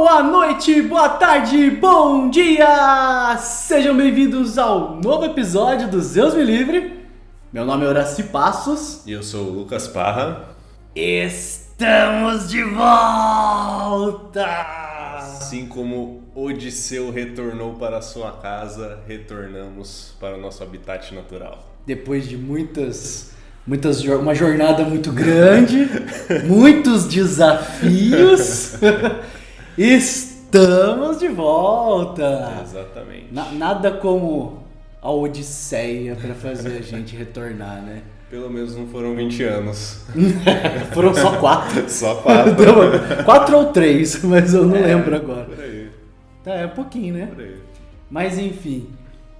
Boa noite, boa tarde, bom dia! Sejam bem-vindos ao novo episódio do Deus Me Livre. Meu nome é Horaci Passos. E eu sou o Lucas Parra. Estamos de volta! Assim como Odisseu retornou para sua casa, retornamos para o nosso habitat natural. Depois de uma jornada muito grande, muitos desafios, estamos de volta. Exatamente. Nada como a Odisseia para fazer a gente retornar, né? Pelo menos não foram 20 anos. Foram só 4. Só 4. 4 ou 3, mas eu não lembro agora. Por aí. Tá, é um pouquinho, né? Por aí. Mas enfim,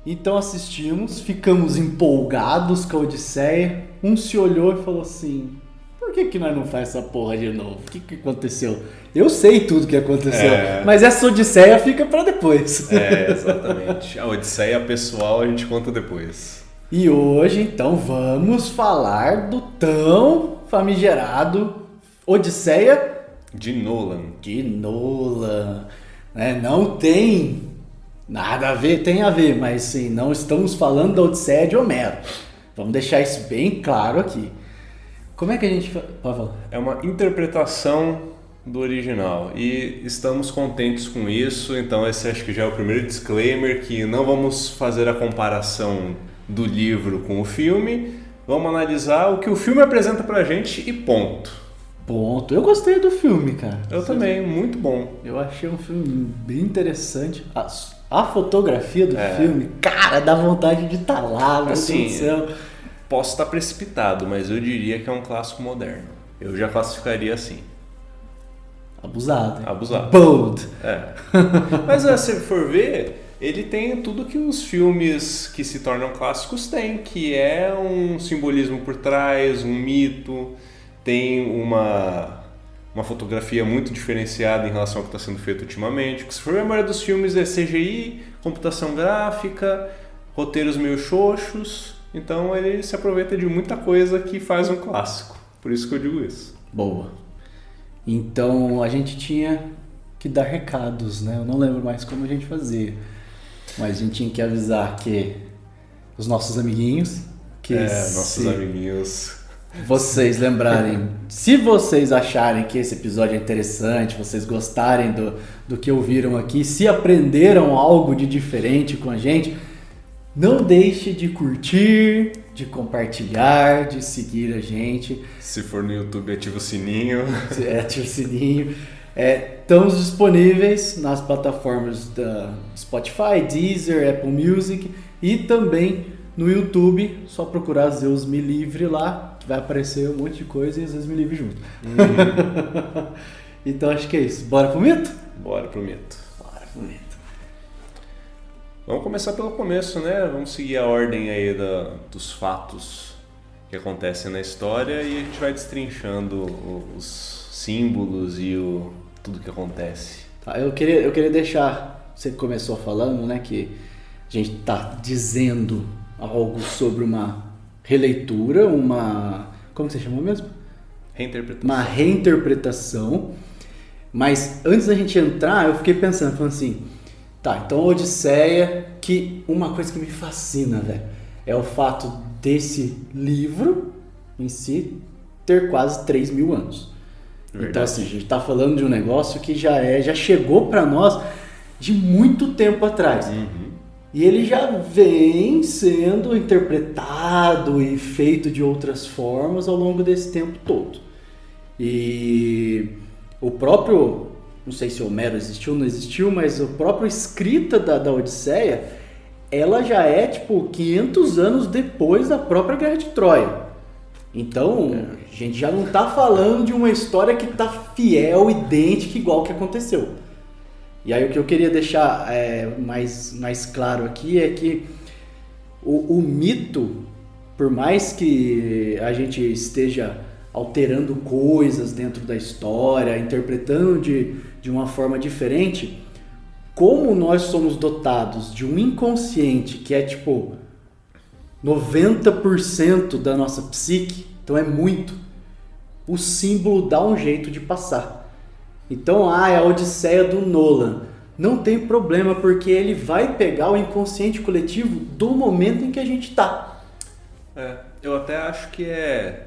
então assistimos, ficamos empolgados com a Odisseia. Um se olhou e falou assim: por que nós não faz essa porra de novo? O que aconteceu? Eu sei tudo que aconteceu, mas essa Odisseia fica pra depois. Exatamente. A Odisseia pessoal a gente conta depois. E hoje, então, vamos falar do tão famigerado Odisseia de Nolan. Né? Não tem nada a ver, tem a ver, mas sim, não estamos falando da Odisseia de Homero. Vamos deixar isso bem claro aqui. Como é que a gente... Pode falar. É uma interpretação do original e estamos contentes com isso, então esse acho que já é o primeiro disclaimer, que não vamos fazer a comparação do livro com o filme, vamos analisar o que o filme apresenta pra gente e ponto. Eu gostei do filme, cara. Eu também, muito bom. Eu achei um filme bem interessante. A fotografia do filme, cara, dá vontade de estar lá, meu assim, Deus do céu. Posso estar precipitado, mas eu diria que é um clássico moderno. Eu já classificaria assim. Abusado. Bold. Mas se for ver, ele tem tudo que os filmes que se tornam clássicos têm, que é um simbolismo por trás, um mito, tem uma fotografia muito diferenciada em relação ao que está sendo feito ultimamente. Se for ver, a maioria dos filmes é CGI, computação gráfica, roteiros meio xoxos, então ele se aproveita de muita coisa que faz um clássico. Por isso que eu digo isso. Boa. Então a gente tinha que dar recados, né? Eu não lembro mais como a gente fazia, mas a gente tinha que avisar que os nossos amiguinhos, amiguinhos, vocês lembrarem, se vocês acharem que esse episódio é interessante, vocês gostarem do que ouviram aqui, se aprenderam algo de diferente com a gente, não deixe de curtir, de compartilhar, de seguir a gente. Se for no YouTube, ativa o sininho. Ativa o sininho. Estamos disponíveis nas plataformas da Spotify, Deezer, Apple Music e também no YouTube. Só procurar Deus Me Livre lá, que vai aparecer um monte de coisa e Deus Me Livre junto. Então acho que é isso. Bora pro mito? Bora pro mito. Vamos começar pelo começo, né? Vamos seguir a ordem aí dos fatos que acontecem na história e a gente vai destrinchando os símbolos e tudo que acontece. Tá, eu queria deixar, você começou falando, né, que a gente tá dizendo algo sobre uma releitura, como você chamou mesmo? Reinterpretação. Uma reinterpretação. Mas antes da gente entrar, eu fiquei pensando, falando assim, tá, então Odisseia, que uma coisa que me fascina, velho, é o fato desse livro em si ter quase 3.000 anos. Verdade. Então assim, a gente tá falando de um negócio que já chegou para nós de muito tempo atrás. E ele já vem sendo interpretado e feito de outras formas ao longo desse tempo todo. E o próprio, não sei se Homero existiu ou não existiu, mas a própria escrita da Odisseia, ela já é tipo 500 anos depois da própria Guerra de Troia. Então, a gente já não está falando de uma história que está fiel, idêntica, igual que aconteceu. E aí o que eu queria deixar mais claro aqui é que o mito, por mais que a gente esteja alterando coisas dentro da história, interpretando de uma forma diferente, como nós somos dotados de um inconsciente que é tipo 90% da nossa psique, então é muito, o símbolo dá um jeito de passar. Então, é a Odisseia do Nolan. Não tem problema, porque ele vai pegar o inconsciente coletivo do momento em que a gente tá. Eu até acho que é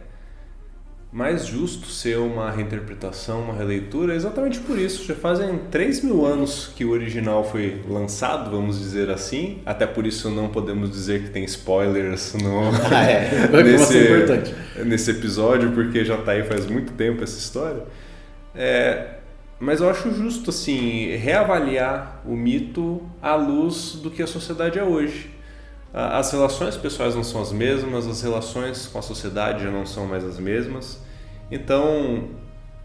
mais justo ser uma reinterpretação, uma releitura, exatamente por isso. Já fazem 3.000 anos que o original foi lançado, vamos dizer assim. Até por isso não podemos dizer que tem spoilers nesse episódio, porque já tá aí faz muito tempo essa história. Mas eu acho justo, assim, reavaliar o mito à luz do que a sociedade é hoje. As relações pessoais não são as mesmas, as relações com a sociedade já não são mais as mesmas. Então,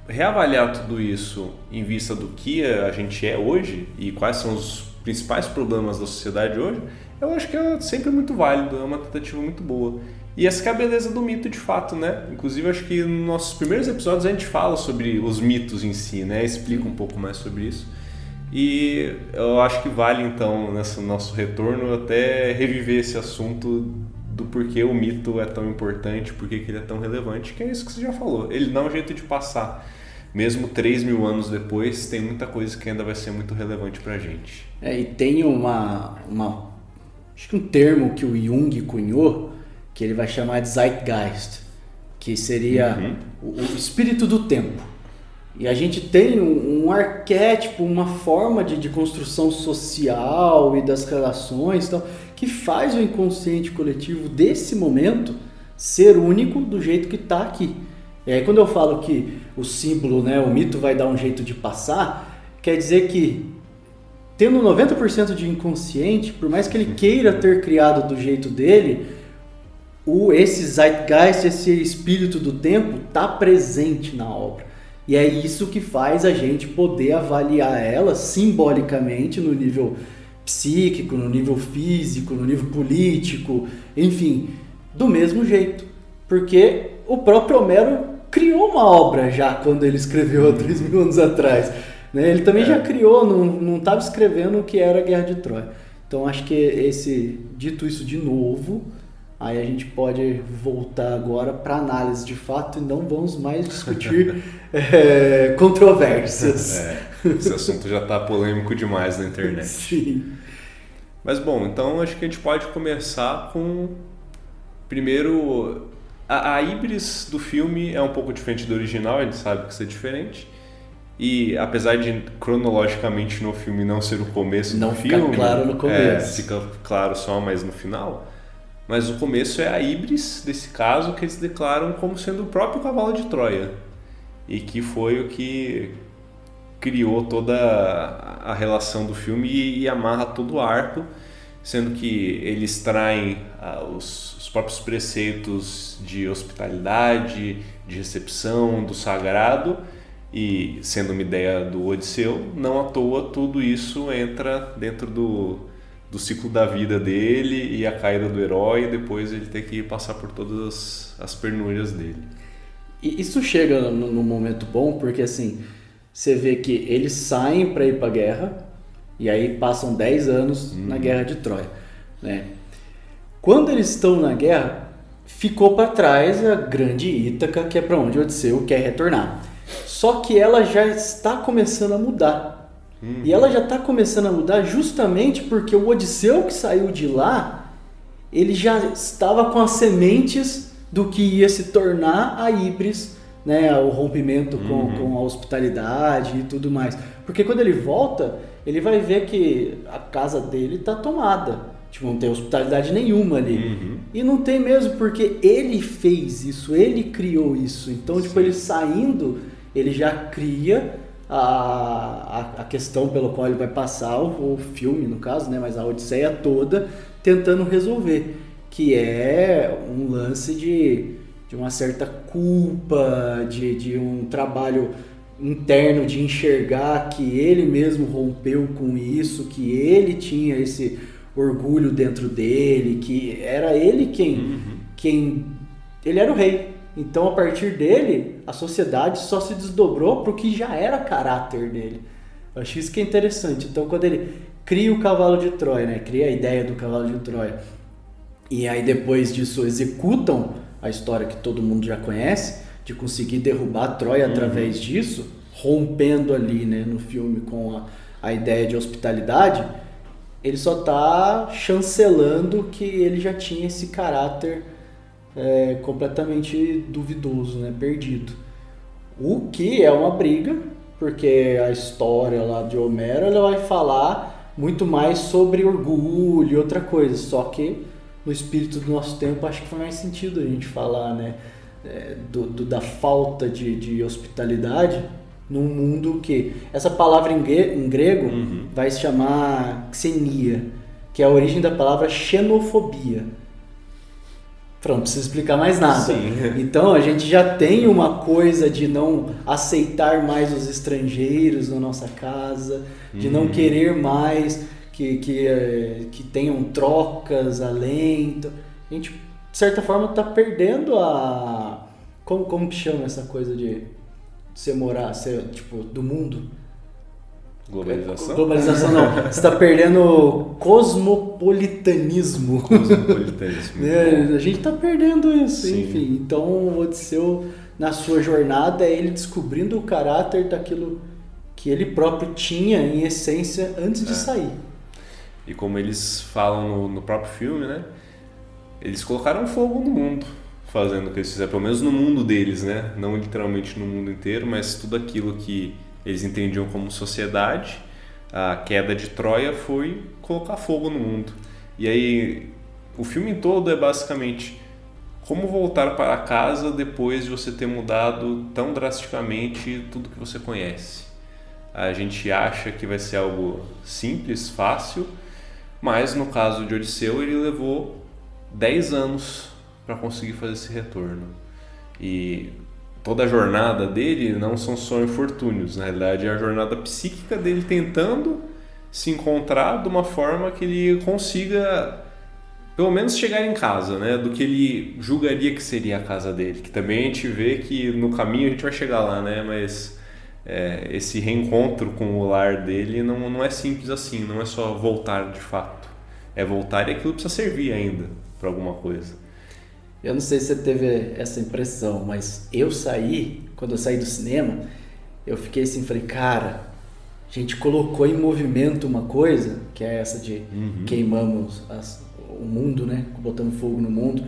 reavaliar tudo isso em vista do que a gente é hoje e quais são os principais problemas da sociedade hoje, eu acho que é sempre muito válido, é uma tentativa muito boa. E essa que é a beleza do mito, de fato, né? Inclusive, acho que nos nossos primeiros episódios a gente fala sobre os mitos em si, né? Explica um pouco mais sobre isso. E eu acho que vale, então, nesse nosso retorno, até reviver esse assunto do porquê o mito é tão importante, porquê que ele é tão relevante, que é isso que você já falou. Ele dá um jeito de passar. Mesmo 3.000 anos depois, tem muita coisa que ainda vai ser muito relevante pra gente. E tem acho que um termo que o Jung cunhou, que ele vai chamar de Zeitgeist, que seria o espírito do tempo. E a gente tem um arquétipo, uma forma de construção social e das relações, então, que faz o inconsciente coletivo desse momento ser único do jeito que está aqui. E aí quando eu falo que o símbolo, né, o mito vai dar um jeito de passar, quer dizer que tendo 90% de inconsciente, por mais que ele queira ter criado do jeito dele, esse Zeitgeist, esse espírito do tempo está presente na obra. E é isso que faz a gente poder avaliar ela simbolicamente no nível psíquico, no nível físico, no nível político, enfim, do mesmo jeito. Porque o próprio Homero criou uma obra já quando ele escreveu há 3.000 anos atrás. Né? Ele também já criou, não estava escrevendo o que era a Guerra de Troia. Então acho que dito isso de novo, aí a gente pode voltar agora para análise de fato e não vamos mais discutir controvérsias. Esse assunto já está polêmico demais na internet. Sim. Mas bom, então acho que a gente pode começar com... Primeiro, a híbris do filme é um pouco diferente do original, a gente sabe que isso é diferente. E apesar de cronologicamente no filme não ser o começo do filme... Não fica claro no começo. Fica claro só mais no final. Mas o começo é a híbris desse caso que eles declaram como sendo o próprio cavalo de Troia. E que foi o que criou toda a relação do filme e amarra todo o arco, sendo que eles traem os próprios preceitos de hospitalidade, de recepção, do sagrado, e sendo uma ideia do Odisseu, não à toa tudo isso entra dentro do ciclo da vida dele e a caída do herói, e depois ele ter que passar por todas as penúrias dele. E isso chega num momento bom, porque assim, você vê que eles saem para ir para a guerra, e aí passam 10 anos na Guerra de Troia. Né? Quando eles estão na guerra, ficou para trás a grande Ítaca, que é para onde Odisseu quer retornar. Só que ela já está começando a mudar. E ela já está começando a mudar justamente porque o Odisseu que saiu de lá, ele já estava com as sementes do que ia se tornar a híbris, né, o rompimento com a hospitalidade e tudo mais. Porque quando ele volta, ele vai ver que a casa dele está tomada. Tipo, não tem hospitalidade nenhuma ali. E não tem mesmo, porque ele fez isso, ele criou isso. Então, tipo, ele saindo, ele já cria a questão pelo qual ele vai passar o filme, no caso, né, mas a Odisseia toda tentando resolver, que é um lance de uma certa culpa, de um trabalho interno de enxergar que ele mesmo rompeu com isso, que ele tinha esse orgulho dentro dele, que era ele quem ele era o rei. Então, a partir dele, a sociedade só se desdobrou para o que já era caráter dele. Eu acho isso que é interessante. Então, quando ele cria o cavalo de Troia, né? Cria a ideia do cavalo de Troia, e aí depois disso executam a história que todo mundo já conhece, de conseguir derrubar Troia através disso, rompendo ali, né, no filme com a ideia de hospitalidade, ele só tá chancelando que ele já tinha esse caráter completamente duvidoso, né, perdido. O que é uma briga, porque a história lá de Homero ela vai falar muito mais sobre orgulho e outra coisa, só que no espírito do nosso tempo acho que faz mais sentido a gente falar, né, da falta de hospitalidade num mundo que... Essa palavra em grego vai se chamar xenia, que é a origem da palavra xenofobia. Pronto, não precisa explicar mais nada. Sim. Então a gente já tem uma coisa de não aceitar mais os estrangeiros na nossa casa, de não querer mais que tenham trocas além. Então, a gente, de certa forma, está perdendo a... Como que chama essa coisa de você morar, tipo, do mundo? Globalização? Globalização não. Você está perdendo o cosmopolitanismo. A gente está perdendo isso, Sim. enfim. Então o Odisseu, na sua jornada, é ele descobrindo o caráter daquilo que ele próprio tinha em essência antes de sair. E como eles falam no próprio filme, né? Eles colocaram fogo no mundo, fazendo o que eles fizeram, pelo menos no mundo deles, né? Não literalmente no mundo inteiro, mas tudo aquilo que eles entendiam como sociedade. A queda de Troia foi colocar fogo no mundo. E aí, o filme todo é basicamente como voltar para casa depois de você ter mudado tão drasticamente tudo que você conhece. A gente acha que vai ser algo simples, fácil, mas no caso de Odisseu ele levou 10 anos para conseguir fazer esse retorno. E toda a jornada dele não são só infortúnios, na realidade é a jornada psíquica dele tentando se encontrar de uma forma que ele consiga pelo menos chegar em casa, né? Do que ele julgaria que seria a casa dele, que também a gente vê que no caminho a gente vai chegar lá, né? Mas esse reencontro com o lar dele não é simples assim, não é só voltar de fato, é voltar e aquilo precisa servir ainda para alguma coisa. Eu não sei se você teve essa impressão, mas quando eu saí do cinema, eu fiquei assim, falei, cara, a gente colocou em movimento uma coisa, que é essa de queimamos o mundo, né? Botamos fogo no mundo,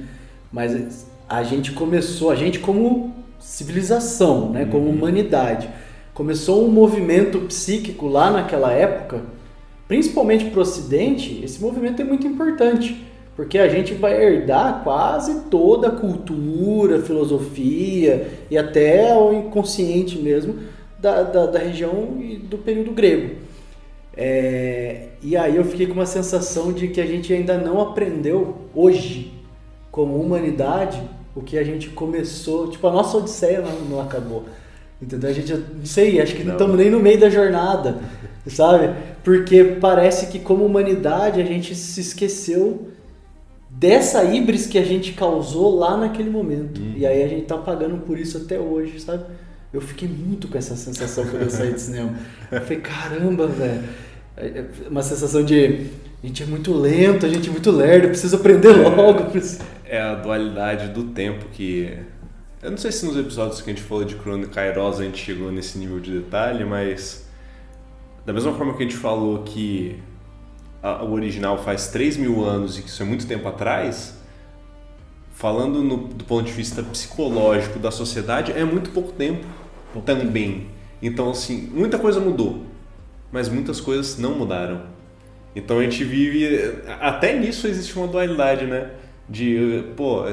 mas a gente como civilização, né? Como humanidade, começou um movimento psíquico lá naquela época, principalmente para o Ocidente. Esse movimento é muito importante, porque a gente vai herdar quase toda a cultura, filosofia e até o inconsciente mesmo da região e do período grego. E aí eu fiquei com uma sensação de que a gente ainda não aprendeu hoje, como humanidade, o que a gente começou, tipo, a nossa odisseia não acabou. Entendeu? A gente, não sei, acho que não estamos nem no meio da jornada, sabe? Porque parece que como humanidade a gente se esqueceu dessa híbris que a gente causou lá naquele momento. E aí a gente tá pagando por isso até hoje, sabe? Eu fiquei muito com essa sensação quando eu saí do cinema. Eu falei, caramba, velho. Uma sensação de a gente é muito lento, a gente é muito lerdo, preciso aprender logo. É a dualidade do tempo que... Eu não sei se nos episódios que a gente falou de Crônica Kairos a gente chegou nesse nível de detalhe, mas da mesma forma que a gente falou que o original faz 3.000 anos e que isso é muito tempo atrás, falando do ponto de vista psicológico da sociedade, é muito pouco tempo também. Então, assim, muita coisa mudou, mas muitas coisas não mudaram. Então a gente vive... Até nisso existe uma dualidade, né?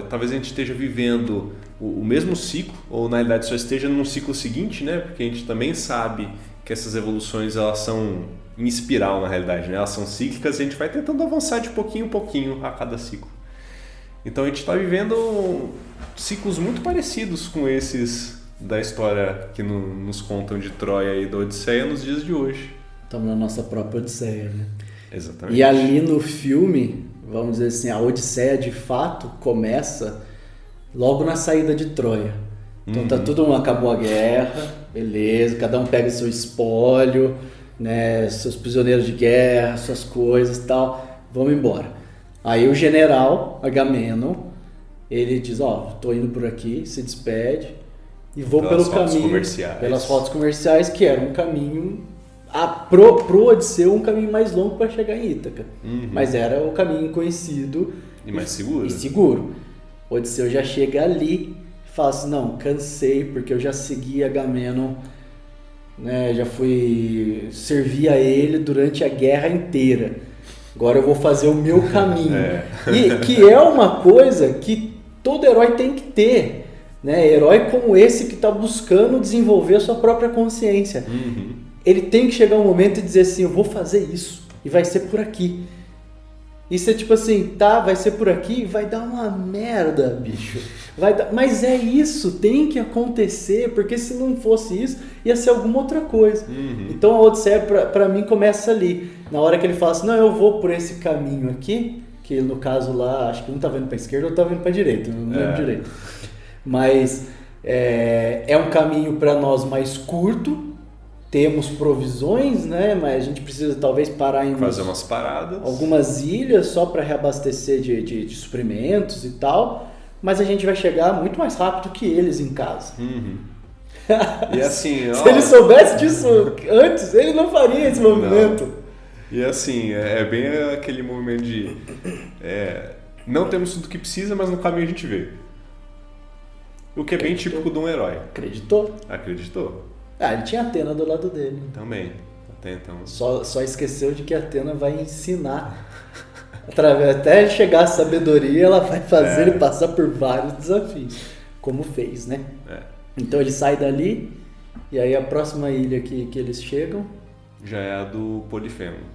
Talvez a gente esteja vivendo o mesmo ciclo, ou na realidade só esteja num ciclo seguinte, né? Porque a gente também sabe que essas evoluções elas são em espiral, na realidade, né? Elas são cíclicas e a gente vai tentando avançar de pouquinho em pouquinho a cada ciclo. Então a gente está vivendo ciclos muito parecidos com esses da história que nos contam de Troia e da Odisseia nos dias de hoje. Estamos na nossa própria Odisseia, né? Exatamente. E ali no filme, vamos dizer assim, a Odisseia de fato começa logo na saída de Troia. Então tá todo mundo, acabou a guerra, beleza, cada um pega seu espólio, né, seus prisioneiros de guerra, suas coisas e tal, vamos embora. Aí o general Agamenon, ele diz, tô indo por aqui, se despede, e vou pelas pelo caminho comerciais. pelas rotas comerciais, que era um caminho pro Odisseu, um caminho mais longo para chegar em Ítaca. Mas era o caminho conhecido E mais seguro. e seguro. O Odisseu já chega ali e fala assim, não, cansei, porque eu já segui Agamenon, né, já fui servir a ele durante a guerra inteira. Agora eu vou fazer o meu caminho. E que é uma coisa que todo herói tem que ter, né? Herói como esse que está buscando desenvolver a sua própria consciência. Ele tem que chegar um momento e dizer assim, eu vou fazer isso e vai ser por aqui. Isso é tipo assim, tá, vai ser por aqui e vai dar uma merda, bicho. Mas é isso, tem que acontecer, porque se não fosse isso, ia ser alguma outra coisa. Então a Odisseia pra mim começa ali. Na hora que ele fala assim, não, eu vou por esse caminho aqui, que no caso lá, acho que um tá vendo pra esquerda, outro tá vendo pra direita, não lembro direito. Mas é um caminho para nós mais curto, temos provisões, né? Mas a gente precisa talvez parar em fazer umas paradas, algumas ilhas só para reabastecer de suprimentos e tal, mas a gente vai chegar muito mais rápido que eles em casa. E assim, se ele soubesse disso antes, ele não faria esse movimento. Não. E assim, é bem aquele movimento de não temos tudo que precisa, mas no caminho a gente vê. O que é bem típico de um herói. Acreditou. Ele tinha Atena do lado dele. Também. Até então. Só esqueceu de que a Atena vai ensinar. Até chegar à sabedoria, ela vai fazer ele passar por vários desafios. Como fez, né? Então ele sai dali, e aí a próxima ilha que eles chegam... já é a do Polifemo.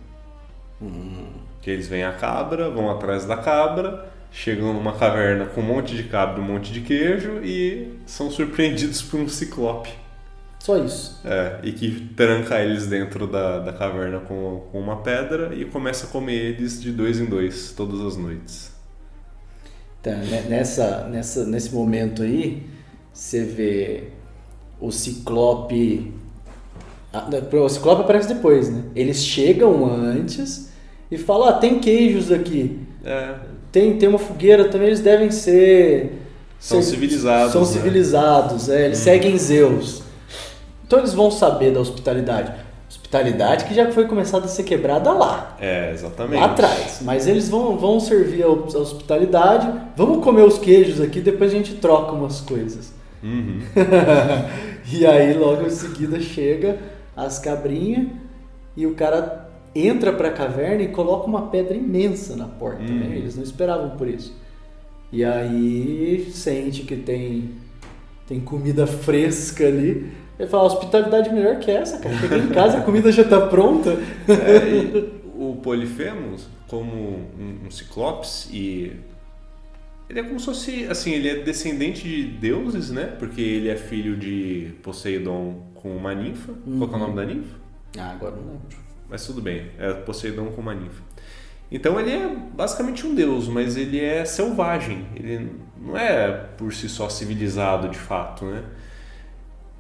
Que eles vêm a cabra, vão atrás da cabra, chegam numa caverna com um monte de cabra e um monte de queijo e são surpreendidos por um ciclope. Só isso. E que tranca eles dentro da caverna com uma pedra e começa a comer eles de 2 em 2 todas as noites. Então, nesse momento aí, você vê o ciclope... O ciclope aparece depois, né? Eles chegam antes e falam, tem queijos aqui. Tem uma fogueira também, eles devem ser... São civilizados. São civilizados, eles seguem Zeus. Então eles vão saber da hospitalidade. Hospitalidade que já foi começada a ser quebrada lá. Exatamente. Lá atrás. Mas eles vão servir a hospitalidade. Vamos comer os queijos aqui, depois a gente troca umas coisas. E aí logo em seguida chega as cabrinhas e o cara entra pra caverna e coloca uma pedra imensa na porta. Né? Eles não esperavam por isso. E aí sente que tem comida fresca ali. Ele fala, hospitalidade melhor que essa, cara. Cheguei em casa, a comida já tá pronta. O Polifemos, como um ciclopes, e ele é como se fosse, assim, ele é descendente de deuses, né? Porque ele é filho de Poseidon com uma ninfa. Qual que é o nome da ninfa? Agora não lembro. Mas tudo bem, é Poseidon com uma ninfa. Então ele é basicamente um deus, mas ele é selvagem. Ele não é por si só civilizado de fato, né?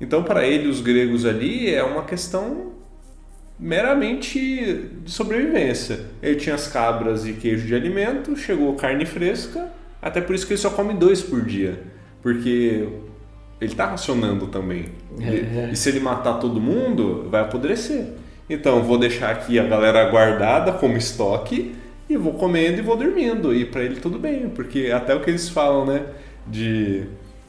Então, para ele, os gregos ali é uma questão meramente de sobrevivência. Ele tinha as cabras e queijo de alimento, chegou carne fresca, até por isso que ele só come 2 por dia, porque ele está racionando também. E se ele matar todo mundo, vai apodrecer. Então, vou deixar aqui a galera guardada como estoque e vou comendo e vou dormindo. E para ele tudo bem, porque até o que eles falam, né,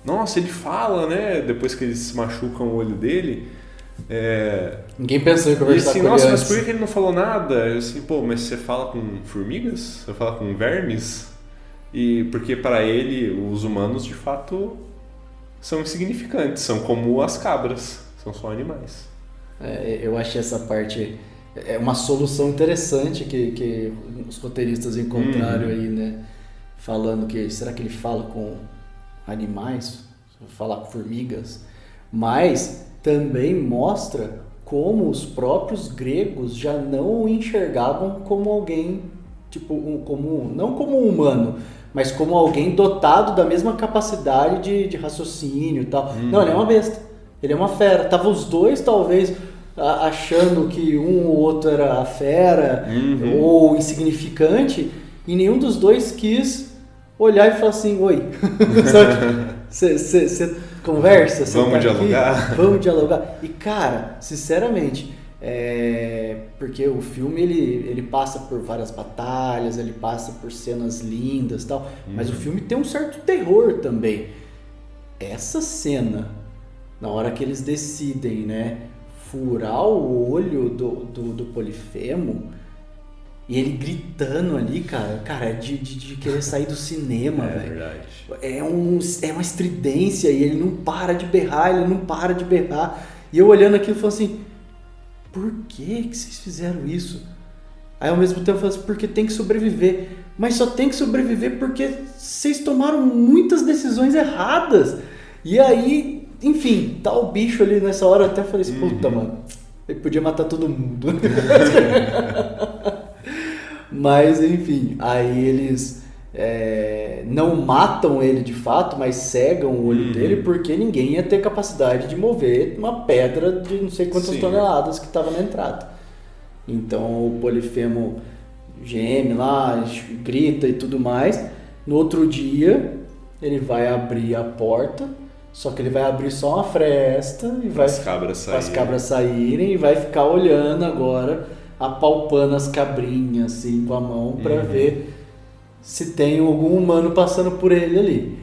nossa, ele fala, né? Depois que eles se machucam o olho dele. Ninguém pensou em conversar assim, com ele nossa, antes. mas por que ele não falou nada? Eu assim, mas você fala com formigas? Você fala com vermes? E porque para ele, os humanos de fato são insignificantes, são como as cabras, são só animais. Eu achei essa parte uma solução interessante que os roteiristas encontraram aí, né? Falando que, será que ele fala com animais, falar com formigas, mas também mostra como os próprios gregos já não o enxergavam como alguém, tipo, não como um humano, mas como alguém dotado da mesma capacidade de raciocínio e tal. Não, ele é uma besta, ele é uma fera. Tava os dois, talvez, achando que um ou outro era a fera ou insignificante, e nenhum dos dois quis olhar e falar assim, oi. Você conversa? Vamos dialogar? Vamos dialogar. E cara, sinceramente, porque o filme ele passa por várias batalhas, ele passa por cenas lindas e tal, mas o filme tem um certo terror também. Essa cena, na hora que eles decidem, né, furar o olho do Polifemo, e ele gritando ali, cara, é de querer sair do cinema, velho. Verdade. É uma estridência e ele não para de berrar. E eu olhando aquilo, eu falo assim, por que vocês fizeram isso? Aí ao mesmo tempo eu falo assim, porque tem que sobreviver. Mas só tem que sobreviver porque vocês tomaram muitas decisões erradas. E aí, enfim, tá o bicho ali nessa hora, eu até falei assim, puta, mano, ele podia matar todo mundo. Mas, enfim, aí eles não matam ele de fato, mas cegam o olho dele, porque ninguém ia ter capacidade de mover uma pedra de não sei quantas toneladas que estava na entrada. Então o Polifemo geme lá, grita e tudo mais. No outro dia, ele vai abrir a porta, só que ele vai abrir só uma fresta e vai as cabras saírem e vai ficar olhando agora, apalpando as cabrinhas assim com a mão para ver se tem algum humano passando por ele ali.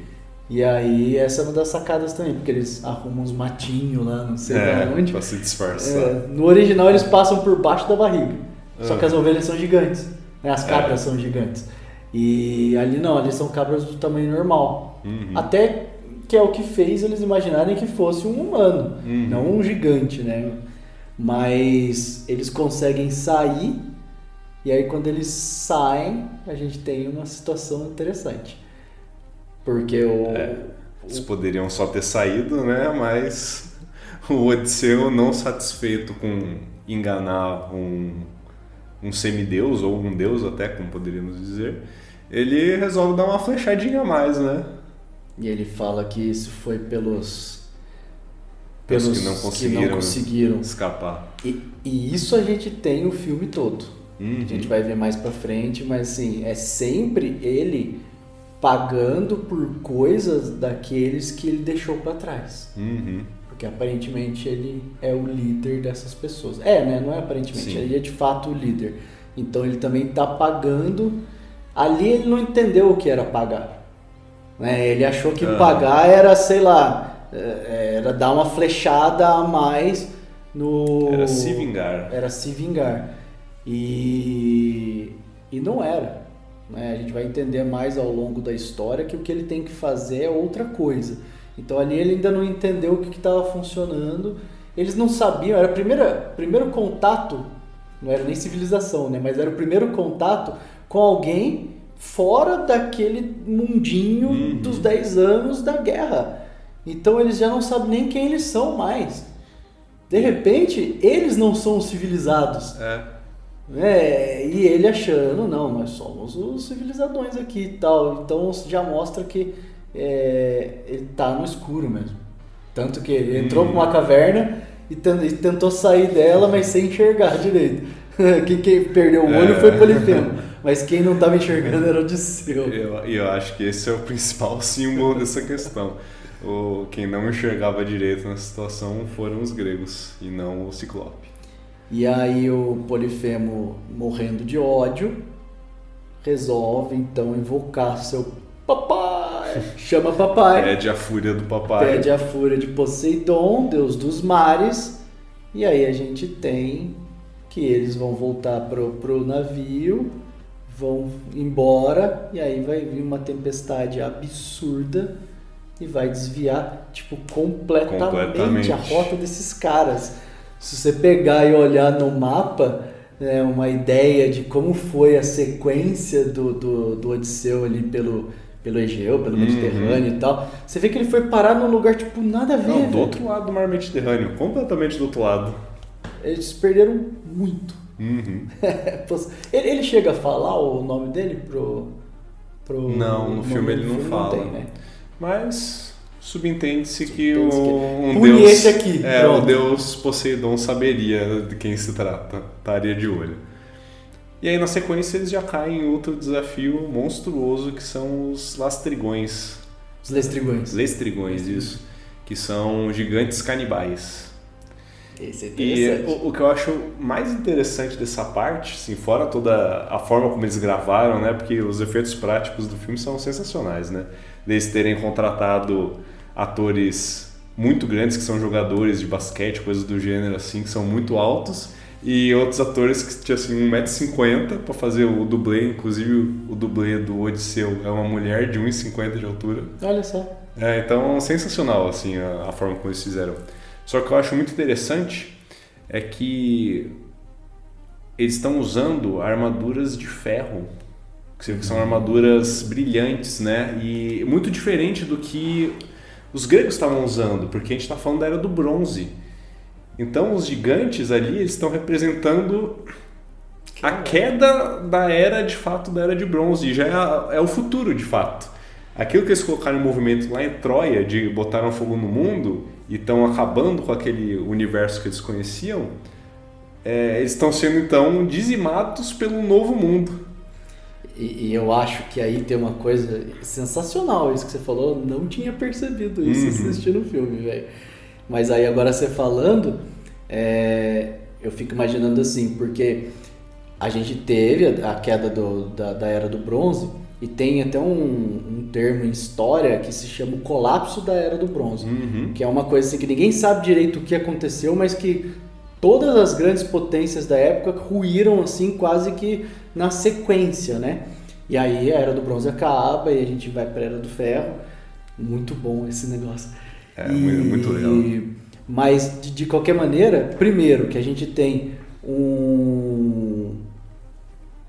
E aí essa é uma das sacadas também, porque eles arrumam uns matinhos lá, não sei de onde. Pra se disfarçar. No original eles passam por baixo da barriga, só que as ovelhas são gigantes, né? As cabras são gigantes. E ali não, ali são cabras do tamanho normal. Até que é o que fez eles imaginarem que fosse um humano, não um gigante, né? Mas eles conseguem sair, e aí quando eles saem, a gente tem uma situação interessante. Porque eles poderiam só ter saído, né? Mas o Odisseu, não satisfeito com enganar um semideus, ou um deus até, como poderíamos dizer, ele resolve dar uma flechadinha a mais, né? E ele fala que isso foi pelos que não conseguiram escapar. E isso a gente tem o filme todo. A gente vai ver mais pra frente, mas assim, é sempre ele pagando por coisas daqueles que ele deixou pra trás. Porque aparentemente ele é o líder dessas pessoas. Né? Não é aparentemente, Sim. ele é de fato o líder. Então ele também tá pagando. Ali ele não entendeu o que era pagar. Né? Ele achou que pagar era, sei lá, era dar uma flechada a mais no... Era se vingar. Era se vingar. E não era. Né? A gente vai entender mais ao longo da história que o que ele tem que fazer é outra coisa. Então ali ele ainda não entendeu o que estava funcionando. Eles não sabiam, era o primeiro contato, não era nem civilização, né? Mas era o primeiro contato com alguém fora daquele mundinho dos 10 anos da guerra. Então eles já não sabem nem quem eles são mais. De repente, eles não são os civilizados. E ele achando, não, nós somos os civilizadões aqui e tal. Então já mostra que ele tá no escuro mesmo. Tanto que ele entrou pra uma caverna e tentou sair dela, mas sem enxergar direito. Quem perdeu o olho foi Polifemo, mas quem não estava enxergando era Odisseu. Eu acho que esse é o principal símbolo dessa questão. Quem não enxergava direito nessa situação foram os gregos e não o Ciclope. E aí o Polifemo, morrendo de ódio, resolve então invocar seu papai. Chama papai. Pede a fúria do papai. Pede a fúria de Poseidon, deus dos mares. E aí a gente tem que eles vão voltar pro navio, vão embora, e aí vai vir uma tempestade absurda e vai desviar, tipo, completamente a rota desses caras. Se você pegar e olhar no mapa, uma ideia de como foi a sequência do Odisseu ali pelo Egeu, pelo Mediterrâneo e tal, você vê que ele foi parar num lugar, tipo, nada a ver. Não, do outro lado do mar Mediterrâneo, completamente do outro lado. Eles perderam muito. Ele chega a falar o nome dele pro não, no filme ele não fala. Não tem, né? Mas subentende-se que um Pune deus... esse aqui. O deus Poseidon saberia de quem se trata. Estaria de olho. E aí na sequência eles já caem em outro desafio monstruoso que são os lastrigões. Os lestrigões. Lestrigões, isso. Que são gigantes canibais. Esse é interessante. E o que eu acho mais interessante dessa parte, assim, fora toda a forma como eles gravaram, né? Porque os efeitos práticos do filme são sensacionais, né? Eles terem contratado atores muito grandes, que são jogadores de basquete, coisas do gênero, assim, que são muito altos, e outros atores que tinham, assim, 1,50 m para fazer o dublê, inclusive o dublê do Odisseu é uma mulher de 1,50 m de altura. Olha só. Então, sensacional, assim, a forma como eles fizeram. Só que eu acho muito interessante é que eles estão usando armaduras de ferro, que são armaduras brilhantes, né? E muito diferente do que os gregos estavam usando, porque a gente está falando da Era do Bronze. Então, os gigantes ali, eles estão representando a queda da Era, de fato, da Era de Bronze. E já é o futuro, de fato. Aquilo que eles colocaram em movimento lá em Troia, de botaram fogo no mundo e estão acabando com aquele universo que eles conheciam, eles estão sendo, então, dizimados pelo novo mundo. E eu acho que aí tem uma coisa sensacional, isso que você falou, não tinha percebido isso assistindo o filme, velho. Mas aí agora você falando, eu fico imaginando assim, porque a gente teve a queda da Era do Bronze, e tem até um termo em história que se chama o colapso da Era do Bronze, que é uma coisa assim que ninguém sabe direito o que aconteceu, mas que todas as grandes potências da época ruíram assim quase que na sequência, né? E aí a Era do Bronze acaba e a gente vai para a Era do Ferro. Muito bom esse negócio. Muito legal. Mas de qualquer maneira, primeiro que a gente tem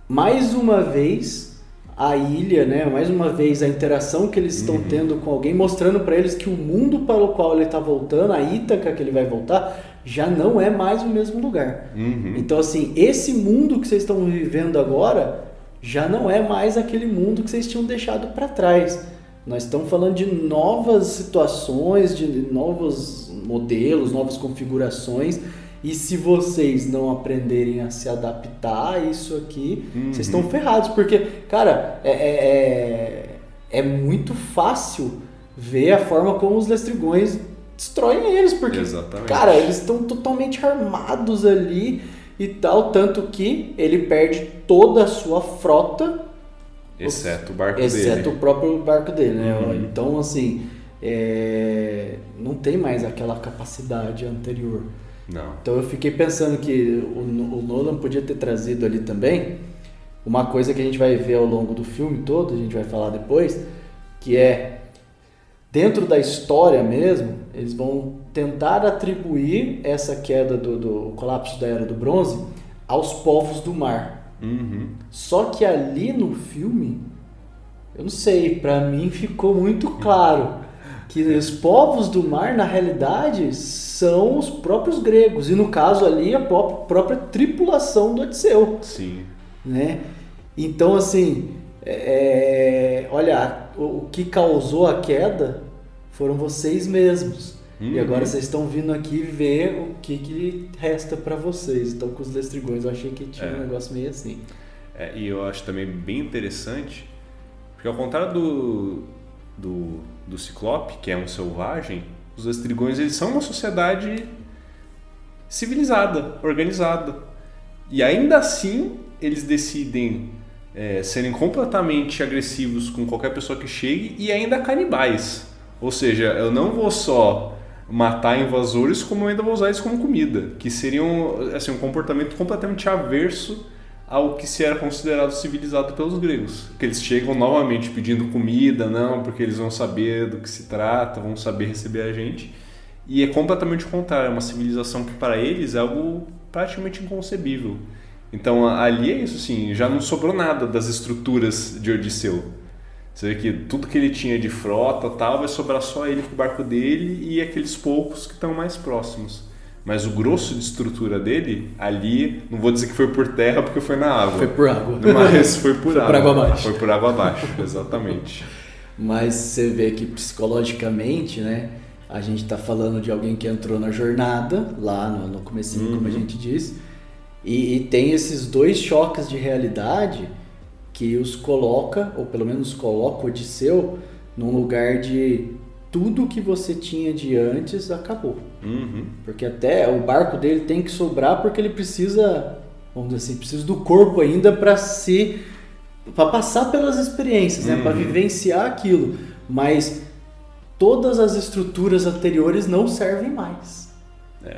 mais uma vez a ilha, né? Mais uma vez a interação que eles estão tendo com alguém, mostrando para eles que o mundo para o qual ele está voltando, a Ítaca que ele vai voltar, já não é mais o mesmo lugar. Então, assim, esse mundo que vocês estão vivendo agora já não é mais aquele mundo que vocês tinham deixado para trás. Nós estamos falando de novas situações, de novos modelos, novas configurações. E se vocês não aprenderem a se adaptar a isso aqui, vocês estão ferrados. Porque, cara, é muito fácil ver a forma como os lestrigões destroem eles, porque, cara, eles estão totalmente armados ali e tal, tanto que ele perde toda a sua frota, exceto o barco dele. Exceto o próprio barco dele, né? Então, assim, não tem mais aquela capacidade anterior. Não. Então eu fiquei pensando que o Nolan podia ter trazido ali também uma coisa que a gente vai ver ao longo do filme todo, a gente vai falar depois, que dentro da história mesmo, eles vão tentar atribuir essa queda do colapso da Era do Bronze aos povos do mar. Só que ali no filme, eu não sei, pra mim ficou muito claro que os povos do mar, na realidade, são os próprios gregos. E no caso ali, a própria tripulação do Odisseu. Sim. Né? Então, assim, olha, o que causou a queda foram vocês mesmos. E agora vocês estão vindo aqui ver o que resta para vocês. Então, com os lestrigões, eu achei que tinha um negócio meio assim. E eu acho também bem interessante, porque ao contrário do Ciclope, que é um selvagem, os lestrigões, eles são uma sociedade civilizada, organizada. E ainda assim, eles decidem serem completamente agressivos com qualquer pessoa que chegue e ainda canibais. Ou seja, eu não vou só matar invasores, como eu ainda vou usar eles como comida, que seriam assim, um comportamento completamente averso ao que se era considerado civilizado pelos gregos. Que eles chegam novamente pedindo comida, não, porque eles vão saber do que se trata, vão saber receber a gente. E é completamente o contrário, é uma civilização que para eles é algo praticamente inconcebível. Então ali é isso, assim, já não sobrou nada das estruturas de Odisseu. Você vê que tudo que ele tinha de frota tal, vai sobrar só ele com o barco dele e aqueles poucos que estão mais próximos. Mas o grosso de estrutura dele, ali, não vou dizer que foi por terra porque foi na água. Foi por água. Mas foi por água. Por água abaixo. Foi por água abaixo, exatamente. Mas você vê que psicologicamente, né, a gente está falando de alguém que entrou na jornada, lá no comecinho, como a gente disse, E tem esses dois choques de realidade que os coloca, ou pelo menos coloca o Odisseu, num lugar de tudo que você tinha de antes acabou. Porque até o barco dele tem que sobrar porque ele precisa, vamos dizer assim, precisa do corpo ainda para passar pelas experiências, né? Para vivenciar aquilo. Mas todas as estruturas anteriores não servem mais.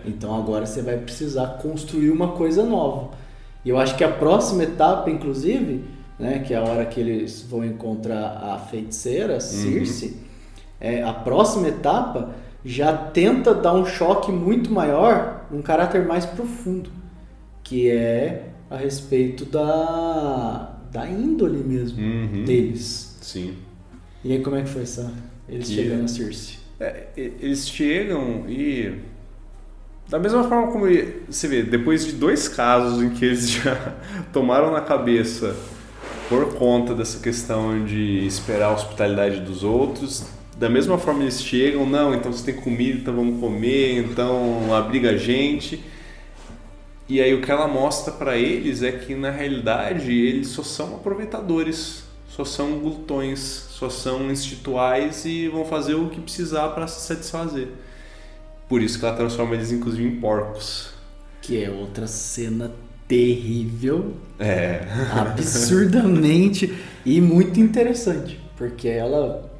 Então agora você vai precisar construir uma coisa nova. E eu acho que a próxima etapa, inclusive, né, que é a hora que eles vão encontrar a feiticeira, Circe, a próxima etapa já tenta dar um choque muito maior, um caráter mais profundo, que é a respeito da índole mesmo deles. Sim. E aí como é que foi essa? Eles chegam a Circe? Eles chegam e... Da mesma forma como você vê, depois de 2 casos em que eles já tomaram na cabeça por conta dessa questão de esperar a hospitalidade dos outros, da mesma forma eles chegam, não, então você tem comida, então vamos comer, então abriga a gente. E aí o que ela mostra para eles é que na realidade eles só são aproveitadores, só são glutões, só são instintuais e vão fazer o que precisar para se satisfazer. Por isso que ela transforma eles inclusive em porcos. Que é outra cena terrível. Absurdamente e muito interessante. Porque ela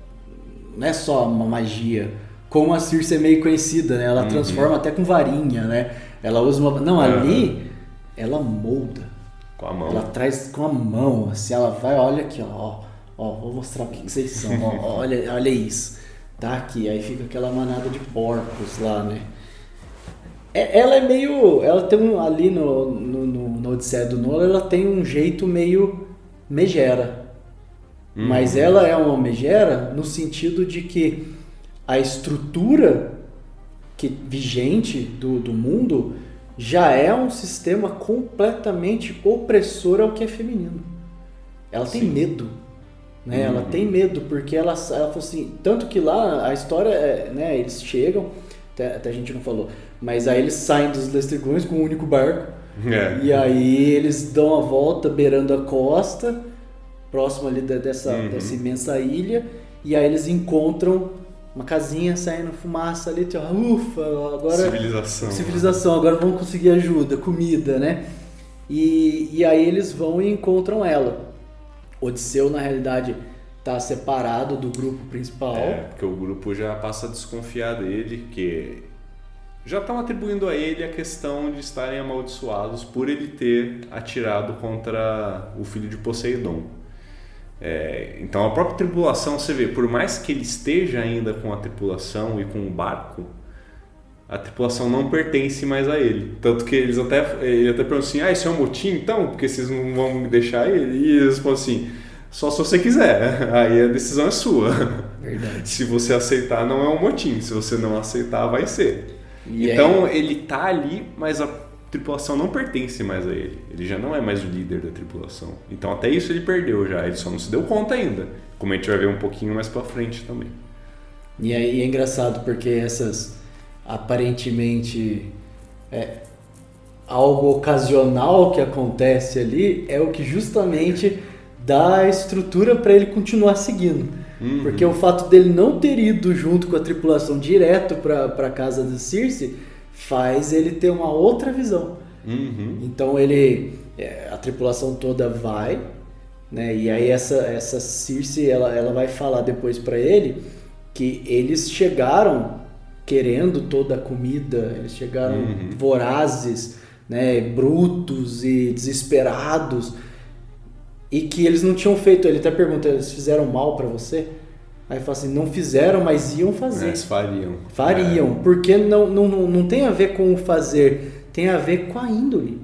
não é só uma magia. Como a Circe é meio conhecida, né? Ela transforma até com varinha, né? Ela usa uma... Não, ali ela molda. Com a mão. Ela traz com a mão, assim, ela vai, olha aqui, ó, vou mostrar o que vocês são, olha isso. Tá aqui, aí fica aquela manada de porcos lá, né? Ela é meio... Ela tem ali no Odisseia do Nolan, ela tem um jeito meio megera. Mas ela é uma megera no sentido de que a estrutura vigente do mundo já é um sistema completamente opressor ao que é feminino. Ela tem medo. Né? Ela tem medo, porque ela falou assim, tanto que lá a história, né, eles chegam, até a gente não falou, mas aí eles saem dos Lestrigões com um único barco, e aí eles dão a volta beirando a costa, próximo ali dessa imensa ilha, e aí eles encontram uma casinha saindo fumaça ali, tipo, ufa, agora... Civilização, agora vamos conseguir ajuda, comida, né? E aí eles vão e encontram ela. Odisseu, na realidade, está separado do grupo principal. Porque o grupo já passa a desconfiar dele, que já estão atribuindo a ele a questão de estarem amaldiçoados por ele ter atirado contra o filho de Poseidon. Então a própria tripulação, você vê, por mais que ele esteja ainda com a tripulação e com o barco, a tripulação não pertence mais a ele. Tanto que ele até perguntam assim, isso é um motim então? Porque vocês não vão me deixar ele? E eles falam assim, só se você quiser, aí a decisão é sua. Verdade. Se você aceitar, não é um motim, se você não aceitar, vai ser. Então ele tá ali, mas a tripulação não pertence mais a ele. Ele já não é mais o líder da tripulação. Então até isso ele perdeu já, ele só não se deu conta ainda. Como a gente vai ver um pouquinho mais pra frente também. E é engraçado porque essas... aparentemente algo ocasional que acontece ali é o que justamente dá a estrutura para ele continuar seguindo. Porque o fato dele não ter ido junto com a tripulação direto para a casa da Circe faz ele ter uma outra visão. Então a tripulação toda vai, né? E aí essa Circe ela vai falar depois para ele que eles chegaram querendo toda a comida, eles chegaram vorazes, né, brutos e desesperados, e que eles não tinham feito. Ele até pergunta, eles fizeram mal para você? Aí fala assim, não fizeram, mas iam fazer. Eles fariam. Porque não tem a ver com o fazer, tem a ver com a índole.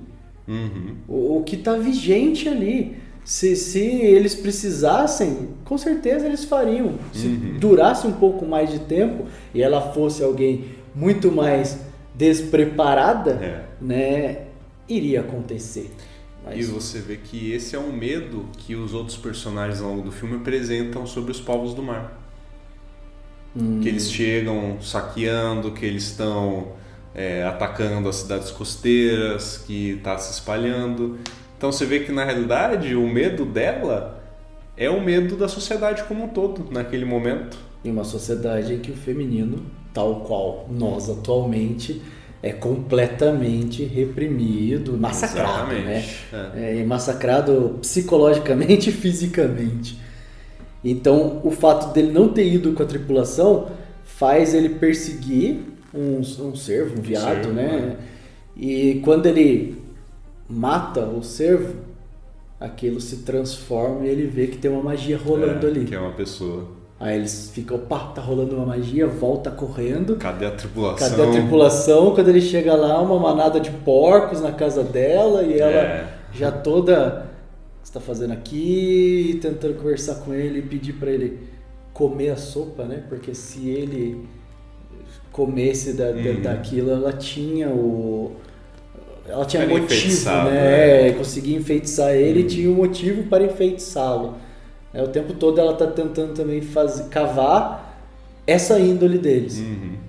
O que está vigente ali. Se eles precisassem, com certeza eles fariam. Se durasse um pouco mais de tempo e ela fosse alguém muito mais despreparada, né, iria acontecer. E você vê que esse é um medo que os outros personagens ao longo do filme apresentam sobre os povos do mar. Que eles chegam saqueando, que eles estão atacando as cidades costeiras, que está se espalhando. Então você vê que na realidade o medo dela é o medo da sociedade como um todo naquele momento. Em uma sociedade em que o feminino, tal qual nós atualmente, é completamente reprimido, massacrado, exatamente, né? Massacrado psicologicamente e fisicamente. Então, o fato dele não ter ido com a tripulação faz ele perseguir um cervo, um veado, né? E quando ele mata o cervo, aquilo se transforma e ele vê que tem uma magia rolando ali. Que é uma pessoa. Aí eles ficam, opa, tá rolando uma magia, volta correndo. Cadê a tripulação? Cadê a tripulação? Quando ele chega lá, uma manada de porcos na casa dela e ela já toda... O que você tá fazendo aqui? Tentando conversar com ele e pedir pra ele comer a sopa, né? Porque se ele comesse daquilo, ela tinha motivo, né? Conseguia enfeitiçar ele e tinha um motivo para enfeitiçá-lo. O tempo todo ela está tentando também cavar essa índole deles.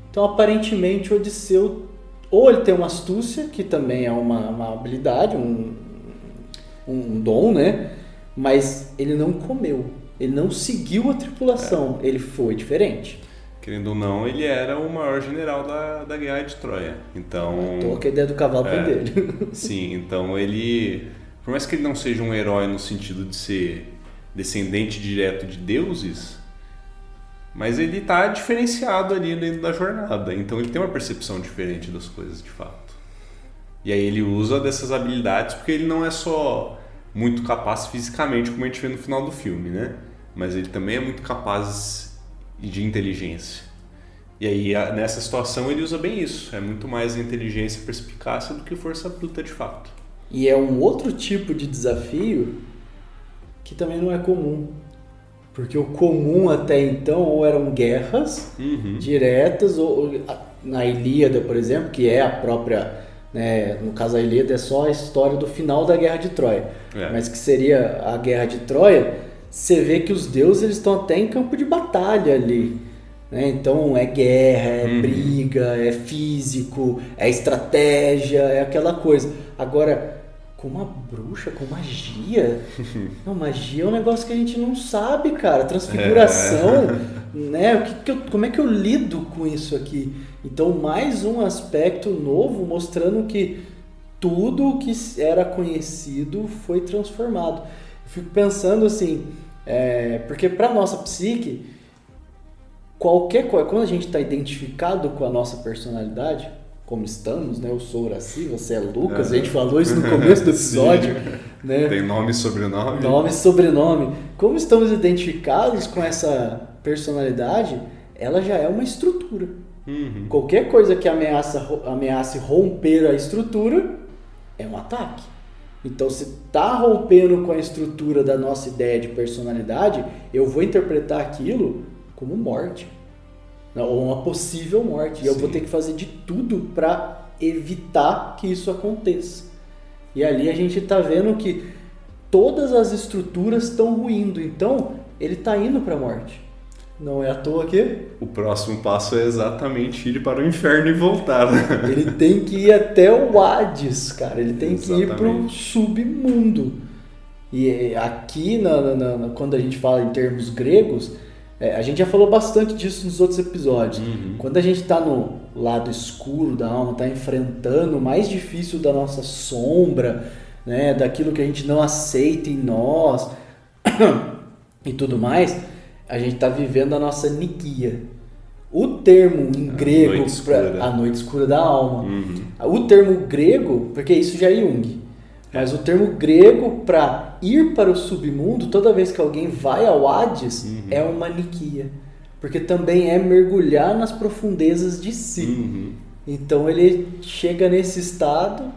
Então, aparentemente, o Odisseu, ou ele tem uma astúcia, que também é uma habilidade, um dom, né? Mas ele não comeu, ele não seguiu a tripulação, ele foi diferente. Querendo ou não, ele era o maior general da Guerra de Troia. Então, a ideia do cavalo foi dele. Sim, então ele... Por mais que ele não seja um herói no sentido de ser descendente direto de deuses, mas ele está diferenciado ali dentro da jornada, então ele tem uma percepção diferente das coisas de fato. E aí ele usa dessas habilidades porque ele não é só muito capaz fisicamente, como a gente vê no final do filme, né? Mas ele também é muito capaz de inteligência. E aí nessa situação ele usa bem isso, é muito mais inteligência e perspicácia do que força bruta de fato. E é um outro tipo de desafio que também não é comum, porque o comum até então ou eram guerras diretas, ou na Ilíada, por exemplo, que é a própria, né, no caso a Ilíada é só a história do final da Guerra de Troia, mas que seria a Guerra de Troia, você vê que os deuses eles estão até em campo de batalha ali, né? Então é guerra, é briga, é físico, é estratégia, é aquela coisa. Agora, com uma bruxa, com magia. Não, magia é um negócio que a gente não sabe, cara. Transfiguração, né? Como é que eu lido com isso aqui? Então, mais um aspecto novo mostrando que tudo o que era conhecido foi transformado. Eu fico pensando assim, porque para nossa psique, qualquer coisa, quando a gente está identificado com a nossa personalidade, como estamos, né? Eu sou Horaci, você é Lucas, a gente falou isso no começo do episódio. Né? Tem nome e sobrenome. Nome e sobrenome. Como estamos identificados com essa personalidade, ela já é uma estrutura. Qualquer coisa que ameace romper a estrutura é um ataque. Então, se está rompendo com a estrutura da nossa ideia de personalidade, eu vou interpretar aquilo como morte. Ou uma possível morte. E eu vou ter que fazer de tudo para evitar que isso aconteça. E ali a gente está vendo que todas as estruturas estão ruindo. Então, ele está indo para a morte. Não é à toa que... O próximo passo é exatamente ir para o inferno e voltar. Ele tem que ir até o Hades, cara. Ele tem que ir para o submundo. E aqui, quando a gente fala em termos gregos... a gente já falou bastante disso nos outros episódios. Quando a gente está no lado escuro da alma, está enfrentando o mais difícil da nossa sombra, né, daquilo que a gente não aceita em nós e tudo mais, a gente está vivendo a nossa nikia. O termo em grego para a noite escura da alma. O termo grego, porque isso já é Jung, mas o termo grego para ir para o submundo, toda vez que alguém vai ao Hades, é uma nikia. Porque também é mergulhar nas profundezas de si. Então ele chega nesse estado,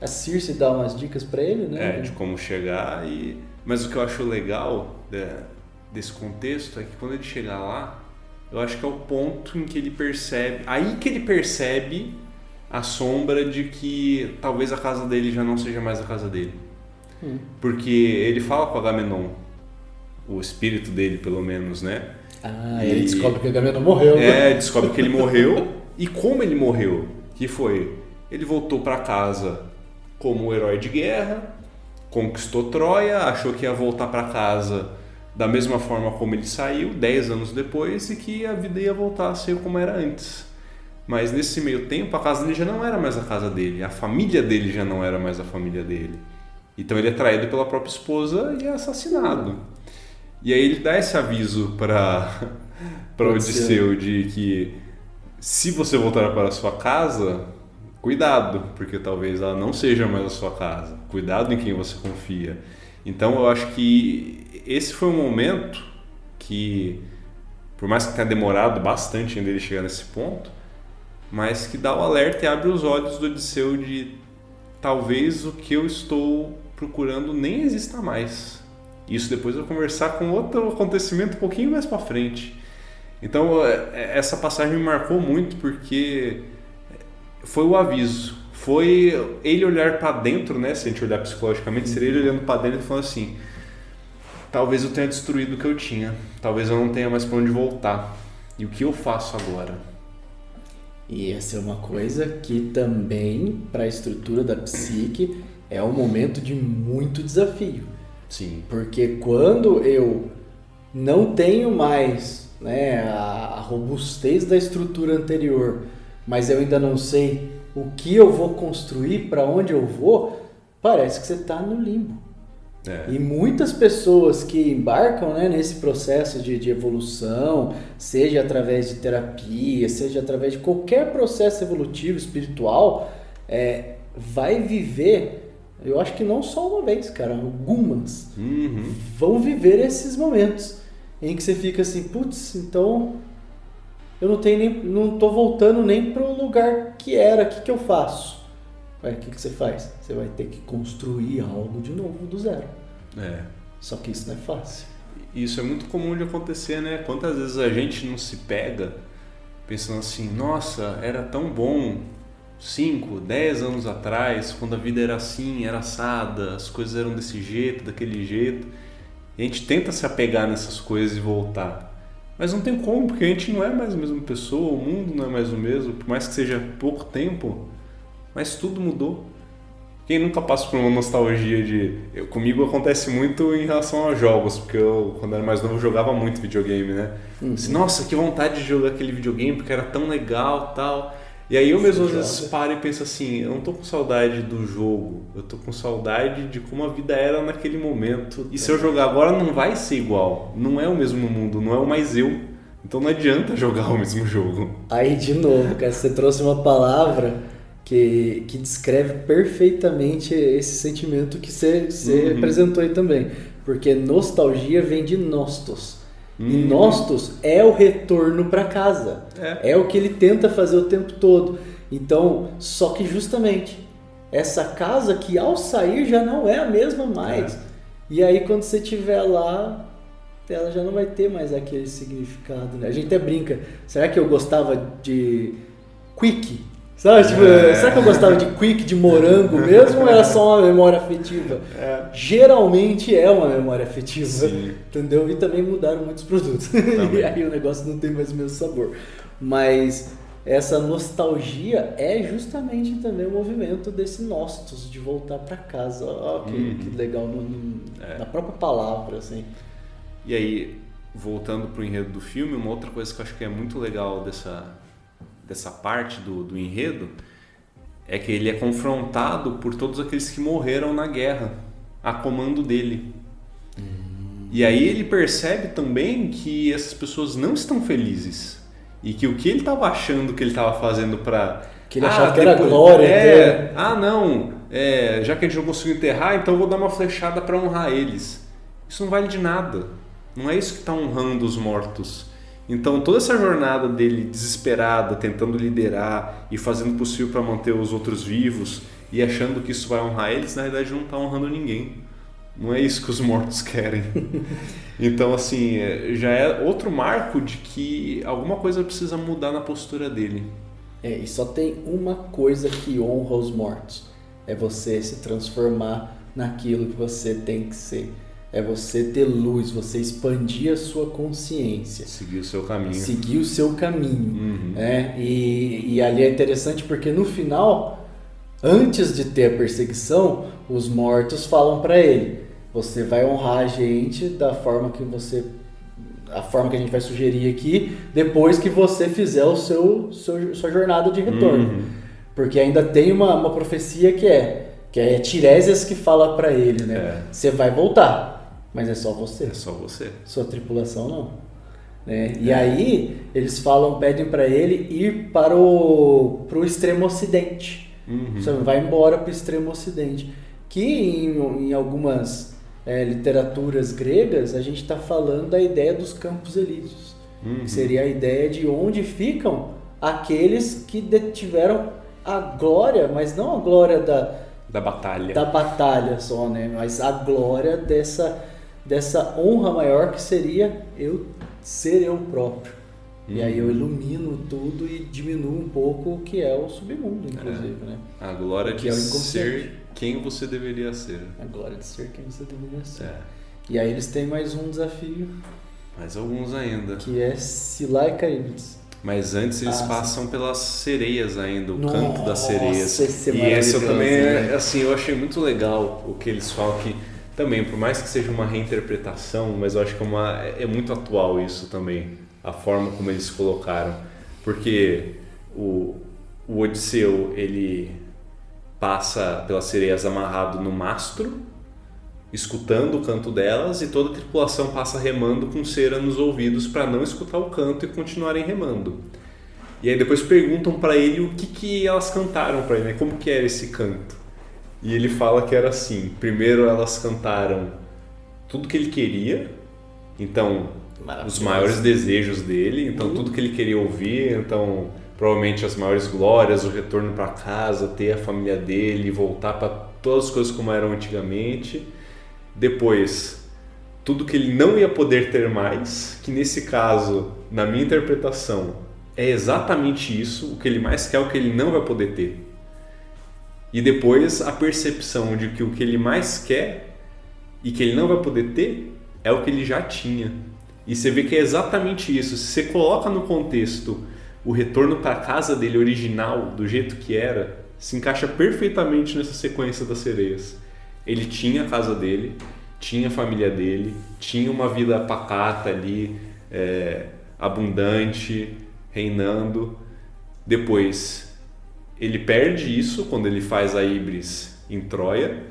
a Circe dá umas dicas para ele, né? De como chegar. Mas o que eu acho legal desse contexto é que quando ele chegar lá, eu acho que é o ponto em que ele percebe, aí que ele percebe a sombra de que talvez a casa dele já não seja mais a casa dele. Porque ele fala com Agamenon, o espírito dele pelo menos, né? Ele descobre que Agamenon morreu. Descobre que ele morreu. E como ele morreu? que foi, ele voltou para casa como um herói de guerra, conquistou Troia, achou que ia voltar para casa da mesma forma como ele saiu, 10 anos depois, e que a vida ia voltar a ser como era antes. Mas nesse meio tempo, a casa dele já não era mais a casa dele, a família dele já não era mais a família dele. Então ele é traído pela própria esposa e é assassinado. E aí ele dá esse aviso para Odisseu de que se você voltar para a sua casa, cuidado, porque talvez ela não seja mais a sua casa. Cuidado em quem você confia. Então eu acho que esse foi um momento que, por mais que tenha demorado bastante ainda ele chegar nesse ponto, mas que dá o alerta e abre os olhos do Odisseu de talvez o que eu estou procurando nem exista mais. Isso depois eu vou conversar com outro acontecimento um pouquinho mais para frente. Então essa passagem me marcou muito porque foi o aviso, foi ele olhar para dentro, né? Se a gente olhar psicologicamente, seria ele olhando para dentro e falando assim: talvez eu tenha destruído o que eu tinha, talvez eu não tenha mais para onde voltar. E o que eu faço agora? E essa é uma coisa que também, para a estrutura da psique, é um momento de muito desafio. Sim. Porque quando eu não tenho mais, né, a robustez da estrutura anterior, mas eu ainda não sei o que eu vou construir, para onde eu vou, parece que você está no limbo. E muitas pessoas que embarcam, né, nesse processo de evolução, seja através de terapia, seja através de qualquer processo evolutivo, espiritual, vai viver, eu acho que não só uma vez, cara, algumas vão viver esses momentos em que você fica assim, putz, então eu não tô voltando nem para o lugar que era, o que eu faço? O que você faz? Você vai ter que construir algo de novo do zero. Só que isso não é fácil. Isso é muito comum de acontecer, né? Quantas vezes a gente não se pega pensando assim, nossa, era tão bom 5, 10 anos atrás, quando a vida era assim, era assada, as coisas eram desse jeito, daquele jeito. E a gente tenta se apegar nessas coisas e voltar. Mas não tem como, porque a gente não é mais a mesma pessoa, o mundo não é mais o mesmo, por mais que seja pouco tempo. Mas tudo mudou. Quem nunca passa por uma nostalgia comigo acontece muito em relação aos jogos, porque eu, quando era mais novo, eu jogava muito videogame, né? Assim, nossa, que vontade de jogar aquele videogame, porque era tão legal e tal. E aí eu mesmo às vezes paro e penso assim, eu não tô com saudade do jogo, eu tô com saudade de como a vida era naquele momento. E se eu jogar agora não vai ser igual, não é o mesmo mundo, não é o mais eu. Então não adianta jogar o mesmo jogo. Aí de novo, cara, você trouxe uma palavra que descreve perfeitamente esse sentimento que você apresentou aí também. Porque nostalgia vem de nostos. E nostos é o retorno para casa. É o que ele tenta fazer o tempo todo. Então, só que justamente essa casa que ao sair já não é a mesma mais. E aí quando você estiver lá, ela já não vai ter mais aquele significado, né? A gente até brinca, será que eu gostava de quick? Sabe? Tipo, será que eu gostava de quick, de morango mesmo, ou era só uma memória afetiva? Geralmente é uma memória afetiva, entendeu? E também mudaram muitos produtos. E aí o negócio não tem mais o mesmo sabor. Mas essa nostalgia é justamente também o movimento desse nostos, de voltar para casa. Ó, que legal na própria palavra, assim. E aí, voltando pro enredo do filme, uma outra coisa que eu acho que é muito legal dessa parte do enredo é que ele é confrontado por todos aqueles que morreram na guerra a comando dele. E aí ele percebe também que essas pessoas não estão felizes e que o que ele estava achando que ele estava fazendo para... Que ele achava que era glória. Já que a gente não conseguiu enterrar, então eu vou dar uma flechada para honrar eles. Isso não vale de nada. Não é isso que está honrando os mortos. Então toda essa jornada dele desesperada, tentando liderar e fazendo o possível para manter os outros vivos e achando que isso vai honrar eles, na verdade não está honrando ninguém. Não é isso que os mortos querem. Então assim, já é outro marco de que alguma coisa precisa mudar na postura dele. E só tem uma coisa que honra os mortos. É você se transformar naquilo que você tem que ser. É você ter luz, você expandir a sua consciência. Seguir o seu caminho. Seguir o seu caminho. Né? E ali é interessante porque no final, antes de ter a perseguição, os mortos falam para ele: você vai honrar a gente da forma que você... a forma que a gente vai sugerir aqui, depois que você fizer sua jornada de retorno. Porque ainda tem uma profecia que é Tiresias que fala para ele, né? Você vai voltar, mas é só você. É só você. Sua tripulação não. Né? E aí eles pedem para ele ir para o extremo ocidente. Você vai embora para o extremo ocidente. Que em algumas literaturas gregas, a gente está falando da ideia dos campos elíseos. Que seria a ideia de onde ficam aqueles que detiveram a glória, mas não a glória da batalha. Da batalha só, né? Mas a glória dessa honra maior que seria eu ser eu próprio. E aí eu ilumino tudo e diminuo um pouco o que é o submundo, inclusive, né? A glória de ser quem você deveria ser. A glória de ser quem você deveria ser. E aí eles têm mais um desafio. Mais alguns ainda. Que é Scylla e Charybdis. Mas antes eles passam pelas sereias ainda, o canto das sereias. Esse e esse eu também, assim, eu achei muito legal o que eles falam, que também, por mais que seja uma reinterpretação, mas eu acho que é muito atual isso também, a forma como eles colocaram. Porque o Odisseu, ele passa pelas sereias amarrado no mastro, escutando o canto delas, e toda a tripulação passa remando com cera nos ouvidos para não escutar o canto e continuarem remando. E aí depois perguntam para ele o que elas cantaram para ele, né? Como que era esse canto. E ele fala que era assim: primeiro elas cantaram tudo que ele queria, então os maiores desejos dele, então tudo que ele queria ouvir, então provavelmente as maiores glórias, o retorno para casa, ter a família dele, voltar para todas as coisas como eram antigamente. Depois, tudo que ele não ia poder ter mais, que nesse caso, na minha interpretação, é exatamente isso, o que ele mais quer é o que ele não vai poder ter. E depois a percepção de que o que ele mais quer e que ele não vai poder ter é o que ele já tinha. E você vê que é exatamente isso. Se você coloca no contexto o retorno para a casa dele original, do jeito que era, se encaixa perfeitamente nessa sequência das sereias. Ele tinha a casa dele, tinha a família dele, tinha uma vida pacata ali, abundante, reinando. Depois, ele perde isso quando ele faz a Híbris em Troia.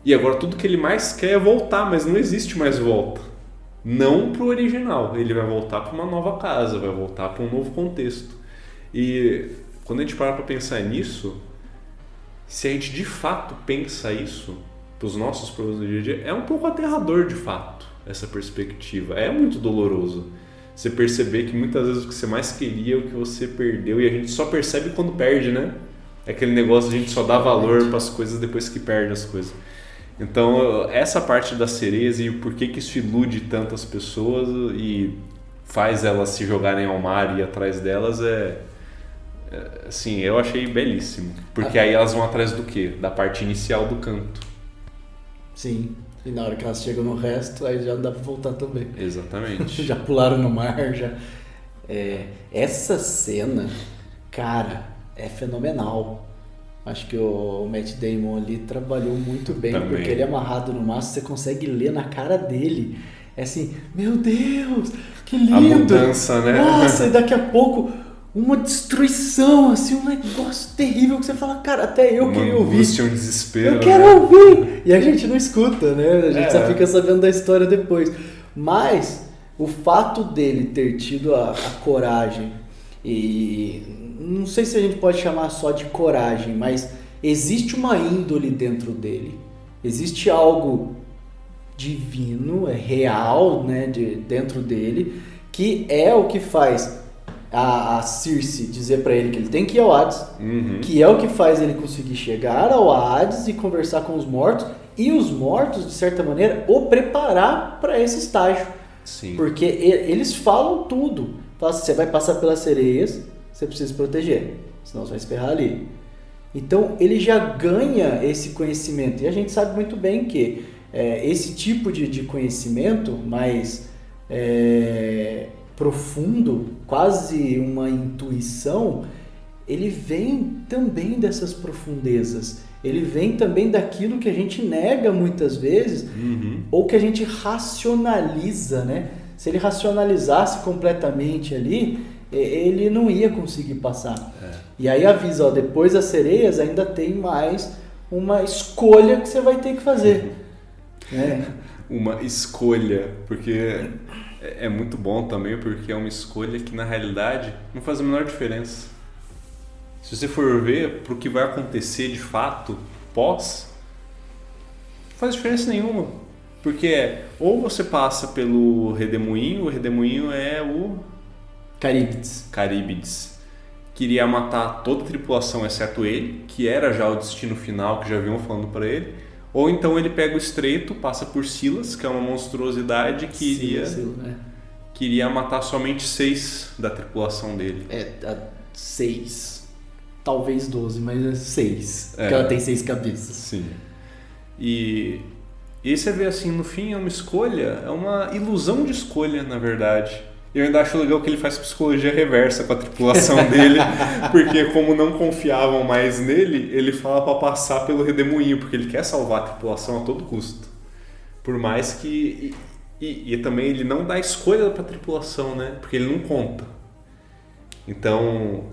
E agora tudo que ele mais quer é voltar, mas não existe mais volta. Não para o original. Ele vai voltar para uma nova casa, vai voltar para um novo contexto. E quando a gente para pensar nisso, se a gente de fato pensa isso para os nossos problemas do dia a dia, é um pouco aterrador de fato essa perspectiva. É muito doloroso você perceber que muitas vezes o que você mais queria é o que você perdeu, e a gente só percebe quando perde, né? É aquele negócio de a gente só dá valor para as coisas depois que perde as coisas. Então essa parte das sereias e o porquê que isso ilude tantas pessoas e faz elas se jogarem ao mar e ir atrás delas assim, eu achei belíssimo. Porque aí elas vão atrás do quê? Da parte inicial do canto. Sim, e na hora que elas chegam no resto, aí já dá pra voltar também. Exatamente. Já pularam no mar, já... essa cena, cara, é fenomenal. Acho que o Matt Damon ali trabalhou muito bem, também. Porque ele é amarrado no mastro, você consegue ler na cara dele. É assim, meu Deus, que lindo! A mudança, né? Nossa, e daqui a pouco... uma destruição, assim, um negócio terrível que você fala, cara, até eu queria ouvir. Angústia, um desespero. Eu quero ouvir! E a gente não escuta, né? A gente só fica sabendo da história depois. Mas o fato dele ter tido a coragem, e não sei se a gente pode chamar só de coragem, mas existe uma índole dentro dele. Existe algo divino, real, né, dentro dele, que é o que faz a Circe dizer pra ele que ele tem que ir ao Hades, que é o que faz ele conseguir chegar ao Hades e conversar com os mortos, e os mortos, de certa maneira, o preparar para esse estágio. Sim. Porque eles falam tudo. Falam assim, você vai passar pelas sereias, você precisa se proteger, senão você vai se ferrar ali. Então ele já ganha esse conhecimento, e a gente sabe muito bem que esse tipo de conhecimento mais profundo, quase uma intuição, ele vem também dessas profundezas. Ele vem também daquilo que a gente nega muitas vezes, ou que a gente racionaliza, né? Se ele racionalizasse completamente ali, ele não ia conseguir passar. E aí avisa, depois das sereias ainda tem mais uma escolha que você vai ter que fazer. Uma escolha, porque é muito bom também, porque é uma escolha que na realidade não faz a menor diferença. Se você for ver para o que vai acontecer de fato pós, não faz diferença nenhuma. Porque ou você passa pelo Redemoinho, o Redemoinho é o Caríbides. Queria matar toda a tripulação exceto ele, que era já o destino final, que já vinham falando para ele. Ou então ele pega o estreito, passa por Silas, que é uma monstruosidade que queria matar somente 6 da tripulação dele. 6. Talvez 12, mas é 6. Porque ela tem 6 cabeças. Sim. E você vê assim, no fim é uma escolha, é uma ilusão de escolha, na verdade. E eu ainda acho legal que ele faz psicologia reversa com a tripulação dele, porque como não confiavam mais nele, ele fala para passar pelo Redemoinho, porque ele quer salvar a tripulação a todo custo. Por mais que... E também ele não dá escolha para a tripulação, né? Porque ele não conta. Então...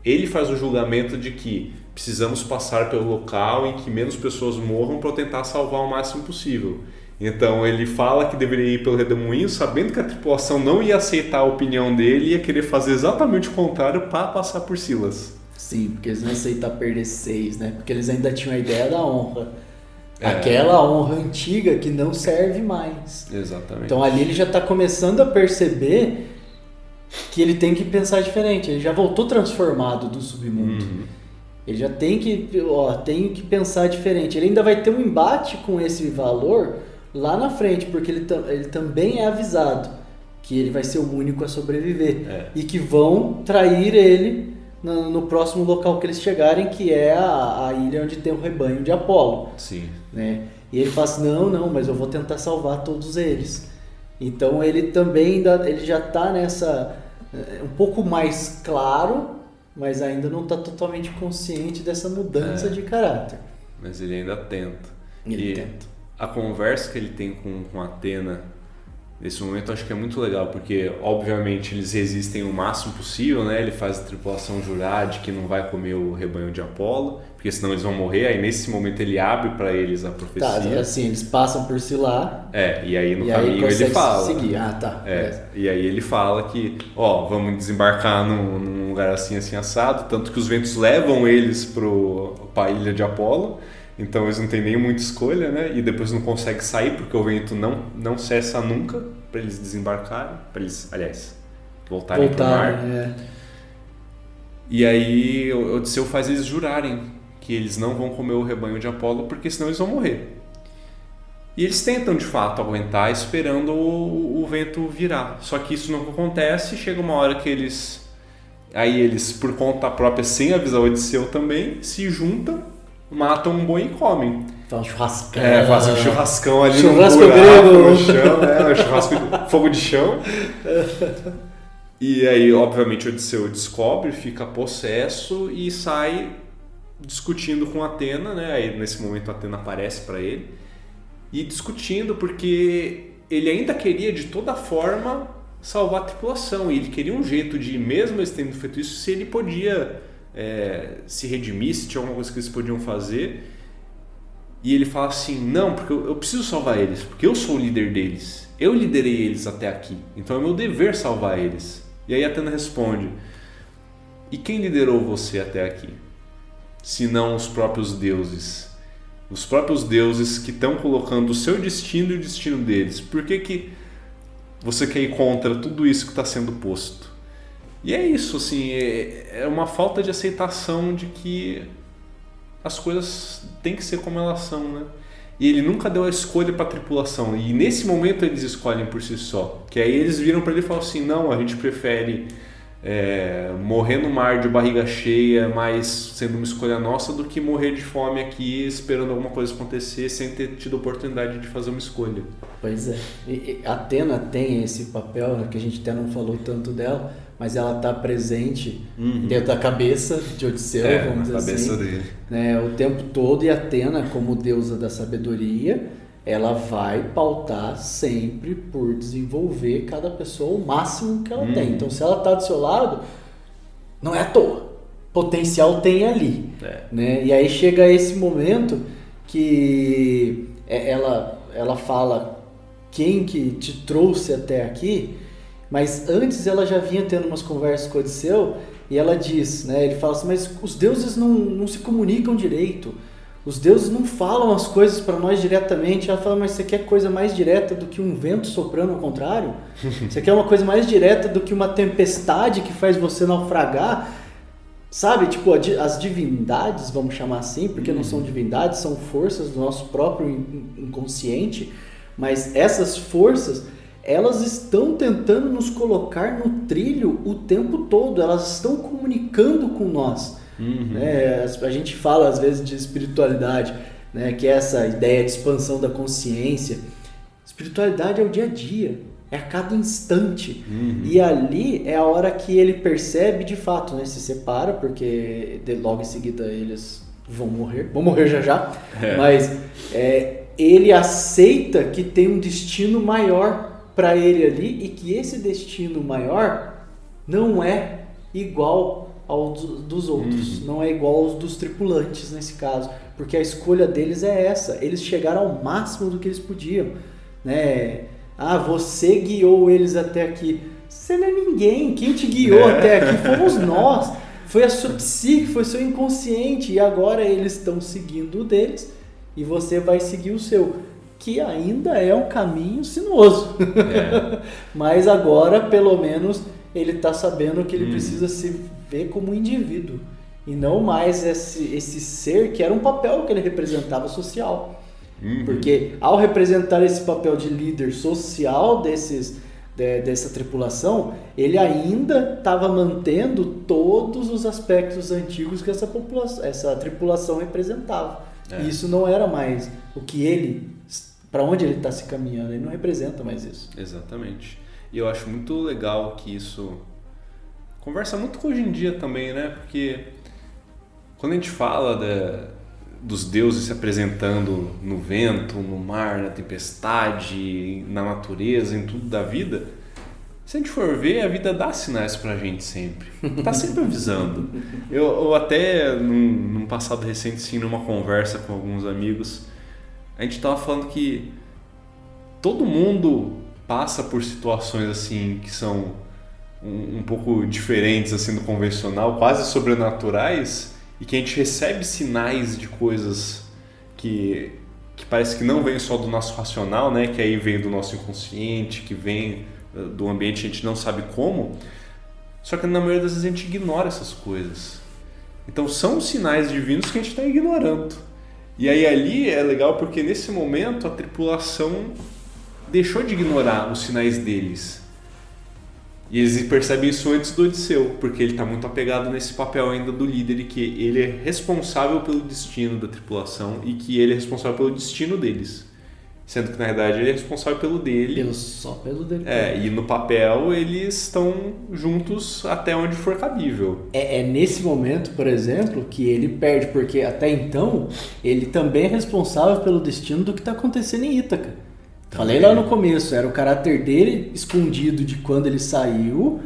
Ele faz o julgamento de que precisamos passar pelo local em que menos pessoas morram para tentar salvar o máximo possível. Então ele fala que deveria ir pelo Redemoinho, sabendo que a tripulação não ia aceitar a opinião dele e ia querer fazer exatamente o contrário para passar por Silas. Sim, porque eles não aceitam perder 6, né? Porque eles ainda tinham a ideia da honra. Aquela honra antiga que não serve mais. Exatamente. Então ali ele já está começando a perceber que ele tem que pensar diferente. Ele já voltou transformado do submundo. Ele já tem que pensar diferente. Ele ainda vai ter um embate com esse valor lá na frente, porque ele também é avisado que ele vai ser o único a sobreviver. E que vão trair ele no próximo local que eles chegarem, que é a ilha onde tem o rebanho de Apolo. Sim. Né? E ele fala assim, não, mas eu vou tentar salvar todos eles. Então ele também ele já está nessa... um pouco mais claro, mas ainda não está totalmente consciente dessa mudança de caráter. Mas ele ainda tenta. Ele tenta. A conversa que ele tem com Athena nesse momento eu acho que é muito legal, porque obviamente eles resistem o máximo possível, né? Ele faz a tripulação jurar de que não vai comer o rebanho de Apolo, porque senão eles vão morrer. Aí nesse momento ele abre para eles a profecia. Tá, assim, eles passam por Silá. E aí no caminho ele fala. Seguir. E aí ele fala que, vamos desembarcar num lugar assim assado, tanto que os ventos levam eles para a ilha de Apolo. Então eles não têm nem muita escolha, né? E depois não conseguem sair porque o vento não cessa nunca para eles desembarcarem, para eles, aliás, voltarem para o mar. E aí Odisseu faz eles jurarem que eles não vão comer o rebanho de Apolo porque senão eles vão morrer. E eles tentam de fato aguentar esperando o vento virar. Só que isso não acontece, chega uma hora que eles por conta própria, sem avisar o Odisseu também, se juntam, matam um boi e comem. Faz um churrascão. Fazem um churrascão ali churrasco no buraco, grego. No chão, churrasco fogo de chão. E aí, obviamente, o Odisseu descobre, fica possesso e sai discutindo com Atena, né? Aí, nesse momento, Atena aparece para ele. E discutindo porque ele ainda queria, de toda forma, salvar a tripulação. E ele queria um jeito de, mesmo eles tendo feito isso, se ele podia... se redimir, se tinha alguma coisa que eles podiam fazer. E ele fala assim, não, porque eu preciso salvar eles, porque eu sou o líder deles, eu liderei eles até aqui, então é meu dever salvar eles. E aí Atena responde, e quem liderou você até aqui? Se não os próprios deuses que estão colocando o seu destino e o destino deles. Por que você quer ir contra tudo isso que está sendo posto? E é isso, assim, é uma falta de aceitação de que as coisas têm que ser como elas são, né? E ele nunca deu a escolha para a tripulação. E nesse momento eles escolhem por si só. Que aí eles viram para ele e falam assim, não, a gente prefere morrer no mar de barriga cheia, mas sendo uma escolha nossa, do que morrer de fome aqui esperando alguma coisa acontecer sem ter tido oportunidade de fazer uma escolha. Pois é. E Athena tem esse papel, né, que a gente até não falou tanto dela, mas ela está presente dentro da cabeça de Odisseu, vamos dizer assim. Na cabeça dele. Né, o tempo todo, e Athena, como deusa da sabedoria, ela vai pautar sempre por desenvolver cada pessoa o máximo que ela tem. Então, se ela está do seu lado, não é à toa. Potencial tem ali. Né? E aí chega esse momento que ela fala quem que te trouxe até aqui, mas antes ela já vinha tendo umas conversas com Odisseu e ela diz, né, ele fala assim, mas os deuses não se comunicam direito. Os deuses não falam as coisas para nós diretamente. Ela fala, mas você quer coisa mais direta do que um vento soprando ao contrário? Você quer uma coisa mais direta do que uma tempestade que faz você naufragar? Sabe, tipo, as divindades, vamos chamar assim, porque não são divindades, são forças do nosso próprio inconsciente, mas essas forças, elas estão tentando nos colocar no trilho o tempo todo, elas estão comunicando com nós. Né? A gente fala às vezes de espiritualidade, né? Que é essa ideia de expansão da consciência. Espiritualidade é o dia a dia, é a cada instante. E ali é a hora que ele percebe de fato, né? Se separa, porque logo em seguida eles vão morrer já, mas ele aceita que tem um destino maior para ele ali e que esse destino maior não é igual ao dos outros, não é igual aos dos tripulantes nesse caso, porque a escolha deles é essa, eles chegaram ao máximo do que eles podiam, né? Você guiou eles até aqui, você não é ninguém, quem te guiou até aqui fomos nós, foi a sua psique, foi o seu inconsciente, e agora eles estão seguindo o deles, e você vai seguir o seu, que ainda é um caminho sinuoso, mas agora pelo menos ele está sabendo que ele precisa se ver como um indivíduo e não mais esse ser que era um papel que ele representava social. Porque ao representar esse papel de líder social dessa tripulação, ele ainda estava mantendo todos os aspectos antigos que essa tripulação representava. E isso não era mais o que para onde ele está se caminhando, ele não representa mais isso. Exatamente. E eu acho muito legal que isso conversa muito com hoje em dia também, né? Porque quando a gente fala dos deuses se apresentando no vento, no mar, na tempestade, na natureza, em tudo da vida, se a gente for ver, a vida dá sinais pra gente sempre. Tá sempre avisando. Eu até, num passado recente, sim, numa conversa com alguns amigos, a gente tava falando que todo mundo passa por situações assim que são um pouco diferentes assim do convencional, quase sobrenaturais, e que a gente recebe sinais de coisas que parece que não vem só do nosso racional, né? Que aí vem do nosso inconsciente, que vem do ambiente, a gente não sabe como, só que na maioria das vezes a gente ignora essas coisas. Então são sinais divinos que a gente está ignorando. E aí ali é legal porque nesse momento a tripulação deixou de ignorar os sinais deles. E eles percebem isso antes do Odisseu, porque ele está muito apegado nesse papel ainda do líder e que ele é responsável pelo destino da tripulação e que ele é responsável pelo destino deles. Sendo que na verdade ele é responsável pelo dele. Só pelo dele. E no papel eles estão juntos até onde for cabível. É nesse momento, por exemplo, que ele perde, porque até então ele também é responsável pelo destino do que está acontecendo em Ítaca. Falei lá no começo, era o caráter dele escondido de quando ele saiu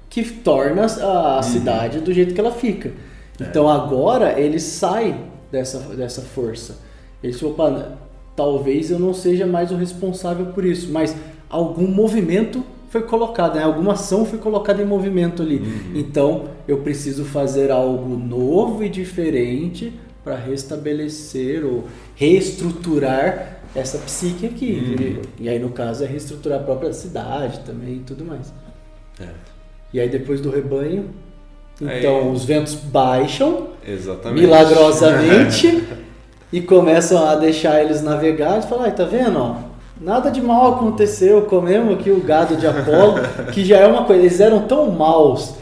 que torna a cidade do jeito que ela fica. Então agora ele sai dessa força. Ele se opa, talvez eu não seja mais o responsável por isso, mas algum movimento foi colocado, né? Alguma ação foi colocada em movimento ali. Então eu preciso fazer algo novo e diferente para restabelecer ou reestruturar essa psique aqui. E aí no caso é reestruturar a própria cidade também e tudo mais. E aí depois do rebanho, então os ventos baixam milagrosamente e começam a deixar eles navegar e falar, tá vendo, ó, nada de mal aconteceu, comemos aqui o gado de Apolo, que já é uma coisa, eles eram tão maus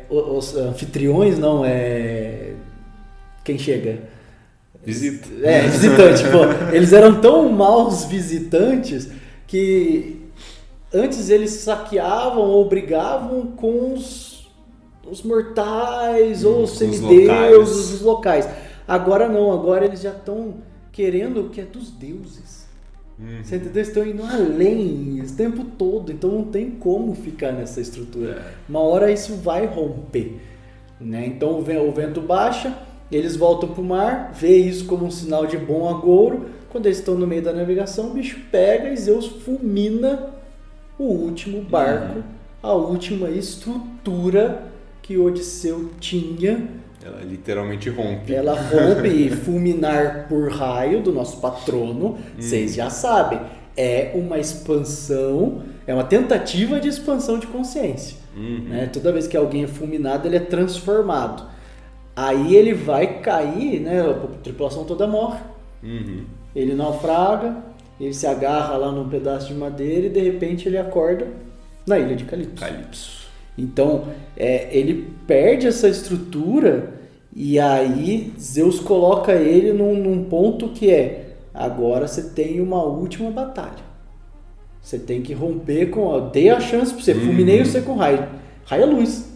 Os anfitriões, não, quem chega? Visita. Visitante. Pô, eles eram tão maus visitantes que antes eles saqueavam ou brigavam com os mortais ou os semideuses, os locais. Agora não, agora eles já estão querendo o que é dos deuses. Você entendeu? Eles estão indo além o tempo todo, então não tem como ficar nessa estrutura. Uma hora isso vai romper, né? Então o vento baixa, eles voltam para o mar, vê isso como um sinal de bom agouro. Quando eles estão no meio da navegação, o bicho pega e Zeus fulmina o último barco, a última estrutura que Odisseu tinha. Ela literalmente rompe. Ela rompe e fulminar por raio do nosso patrono, vocês já sabem, é uma expansão, é uma tentativa de expansão de consciência. Né? Toda vez que alguém é fulminado, ele é transformado. Aí ele vai cair, né? A tripulação toda morre. Ele naufraga, ele se agarra lá num pedaço de madeira e de repente ele acorda na ilha de Calypso. Então, ele perde essa estrutura e aí Zeus coloca ele num ponto que agora você tem uma última batalha. Você tem que romper com... Dei a chance pra você, fulminei você com raio. Raio é luz.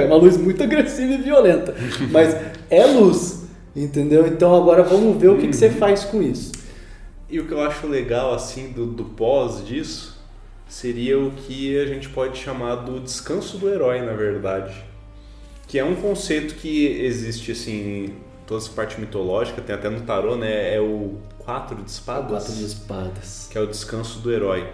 É uma luz muito agressiva e violenta, mas é luz, entendeu? Então agora vamos ver o que você faz com isso. E o que eu acho legal assim do pós disso seria o que a gente pode chamar do descanso do herói, na verdade, que é um conceito que existe assim em toda essa parte mitológica, tem até no tarô, né? É o 4 de espadas. 4 de espadas. Que é o descanso do herói,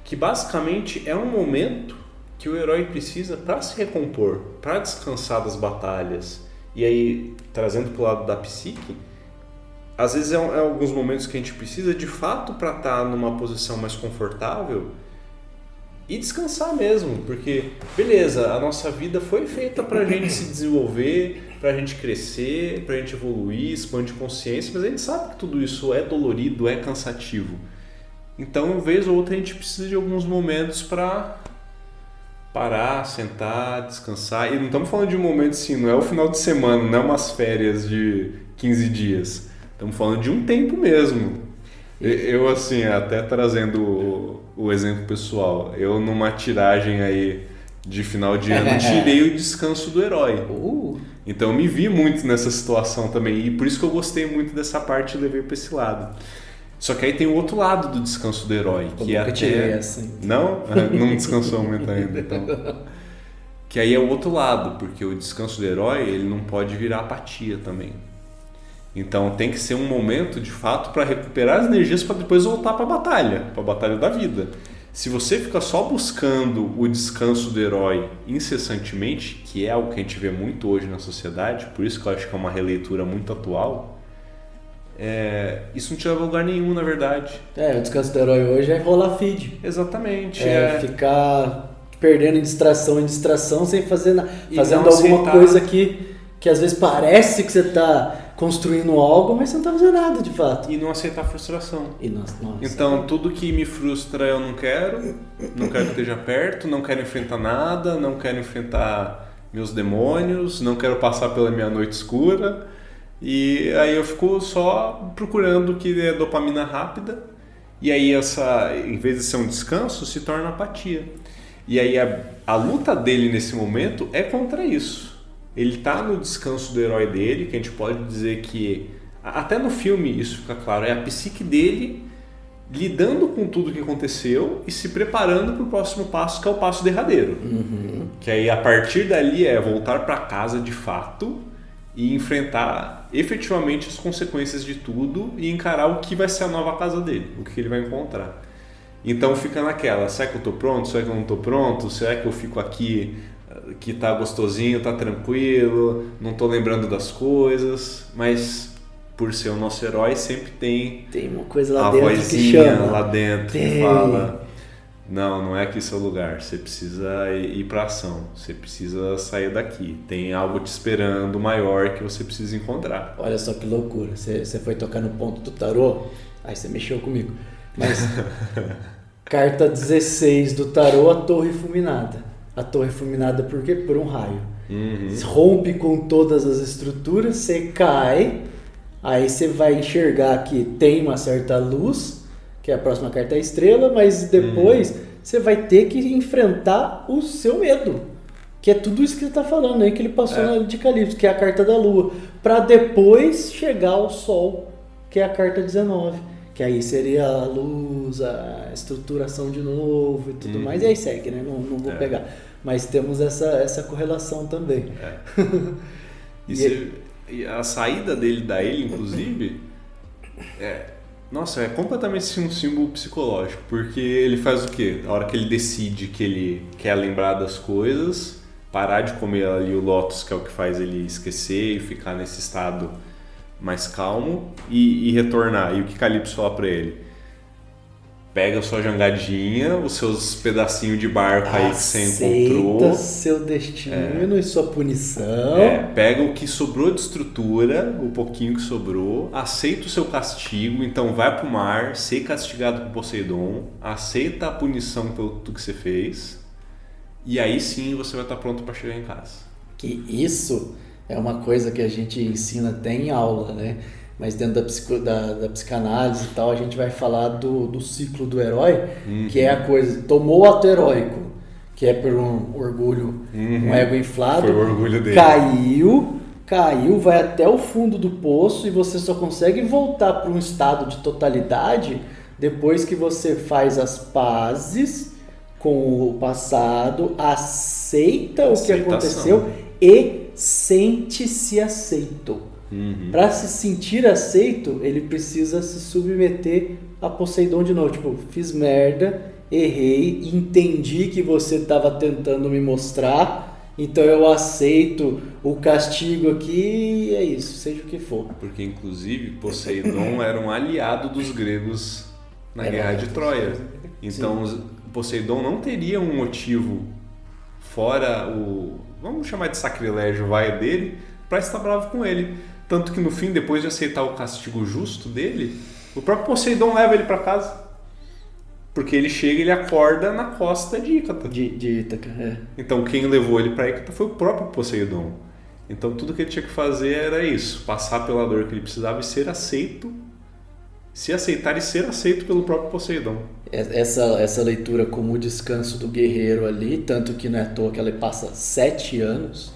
que basicamente é um momento que o herói precisa para se recompor, para descansar das batalhas. E aí, trazendo para o lado da psique, às vezes é alguns momentos que a gente precisa de fato para estar numa posição mais confortável e descansar mesmo, porque beleza, a nossa vida foi feita para a gente se desenvolver, para a gente crescer, para a gente evoluir, expandir consciência, mas a gente sabe que tudo isso é dolorido, é cansativo. Então, uma vez ou outra, a gente precisa de alguns momentos para parar, sentar, descansar. E não estamos falando de um momento assim, não é o final de semana, não é umas férias de 15 dias. Estamos falando de um tempo mesmo. Eu assim, até trazendo o exemplo pessoal, eu numa tiragem aí de final de ano tirei o descanso do herói. Então eu me vi muito nessa situação também e por isso que eu gostei muito dessa parte e levei para esse lado. Só que aí tem o outro lado do descanso do herói, que é até... Assim. Não descansou muito ainda, então. Que aí é o outro lado, porque o descanso do herói, ele não pode virar apatia também. Então tem que ser um momento, de fato, para recuperar as energias para depois voltar para a batalha da vida. Se você fica só buscando o descanso do herói incessantemente, que é algo que a gente vê muito hoje na sociedade, por isso que eu acho que é uma releitura muito atual, isso não te leva a lugar nenhum, na verdade. O descanso do herói hoje é rolar feed. Exatamente. Ficar perdendo em distração sem fazer nada. Fazendo alguma aceitar. Coisa que às vezes parece que você está construindo algo, mas você não está fazendo nada de fato. E não aceitar a frustração. Nossa. Então, tudo que me frustra eu não quero que esteja perto, não quero enfrentar nada, não quero enfrentar meus demônios, não quero passar pela minha noite escura. E aí eu fico só procurando o que é dopamina rápida e aí em vez de ser um descanso, se torna apatia. E aí a luta dele nesse momento é contra isso. Ele está no descanso do herói dele, que a gente pode dizer que, até no filme isso fica claro, é a psique dele lidando com tudo que aconteceu e se preparando para o próximo passo, que é o passo derradeiro. Que aí a partir dali é voltar para casa de fato e enfrentar efetivamente as consequências de tudo e encarar o que vai ser a nova casa dele, o que ele vai encontrar. Então fica naquela, será que eu estou pronto? Será que eu não estou pronto? Será que eu fico aqui que tá gostosinho, tá tranquilo, não estou lembrando das coisas? Mas por ser o nosso herói sempre tem uma coisa lá a dentro vozinha que chama. lá dentro que fala... Não é aqui seu lugar, você precisa ir para ação, você precisa sair daqui, tem algo te esperando maior que você precisa encontrar. Olha só que loucura, você foi tocar no ponto do tarô, aí você mexeu comigo, mas carta 16 do tarô, a torre fulminada. a torre fulminada por quê? Por um raio. Rompe com todas as estruturas, você cai, aí você vai enxergar que tem uma certa luz, que a próxima carta é a estrela, mas depois você vai ter que enfrentar o seu medo, que é tudo isso que ele está falando aí, que ele passou na de Calypso, que é a carta da lua, para depois chegar ao sol, que é a carta 19, que aí seria a luz, a estruturação de novo e tudo mais, e aí segue, né? Não vou pegar. Mas temos essa correlação também. E a saída dele da ilha, inclusive, é completamente um símbolo psicológico, porque ele faz o quê? A hora que ele decide que ele quer lembrar das coisas, parar de comer ali o Lotus, que é o que faz ele esquecer e ficar nesse estado mais calmo, e retornar. E o que Calypso fala pra ele? Pega a sua jangadinha, os seus pedacinhos de barco aí que você encontrou. Aceita seu destino e sua punição. Pega o que sobrou de estrutura, o pouquinho que sobrou, aceita o seu castigo, então vai pro mar, ser castigado por Poseidon, aceita a punição pelo tudo que você fez, e aí sim você vai estar pronto para chegar em casa. Que isso é uma coisa que a gente ensina até em aula, né? Mas dentro da psicanálise e tal, a gente vai falar do ciclo do herói, que é a coisa, tomou o ato heróico, que é por um orgulho, um ego inflado, foi o orgulho dele. Caiu, vai até o fundo do poço e você só consegue voltar para um estado de totalidade depois que você faz as pazes com o passado, aceita o que aconteceu e sente-se aceito. Para se sentir aceito, ele precisa se submeter a Poseidon de novo. Tipo, fiz merda, errei, entendi que você estava tentando me mostrar, então eu aceito o castigo aqui e é isso, seja o que for. Porque, inclusive, Poseidon era um aliado dos gregos na Guerra de Troia. Então, Poseidon não teria um motivo fora o, vamos chamar de sacrilégio, dele, para estar bravo com ele. Tanto que no fim, depois de aceitar o castigo justo dele, o próprio Poseidon leva ele para casa. Porque ele chega e ele acorda na costa de Ícata. De Ítaca, Então quem levou ele para Ícata foi o próprio Poseidon. Então tudo que ele tinha que fazer era isso, passar pela dor que ele precisava e ser aceito, se aceitar e ser aceito pelo próprio Poseidon. Essa leitura como o descanso do guerreiro ali, tanto que não é à toa que ela passa 7 anos,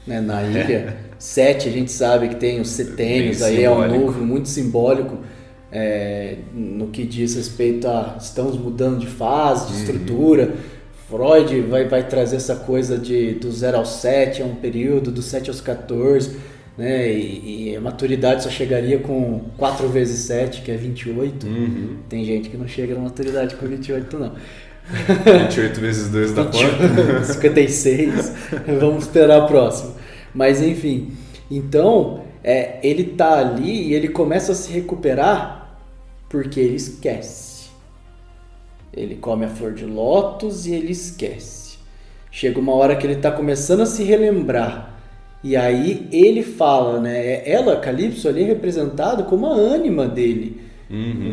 né, na ilha. 7, a gente sabe que tem os setênios, aí é um número muito simbólico no que diz respeito a estamos mudando de fase, de estrutura. Freud vai trazer essa coisa do 0 ao 7 é um período, do 7 aos 14, né, e a maturidade só chegaria com 4 vezes 7, que é 28. Tem gente que não chega na maturidade com 28 não. 28 vezes 2 dá quanto? 56. Vamos esperar o próximo. Mas enfim, então ele tá ali e ele começa a se recuperar porque ele esquece. Ele come a flor de lótus e ele esquece. Chega uma hora que ele tá começando a se relembrar. E aí ele fala, né? Ela, Calypso, ali é representada como a ânima dele.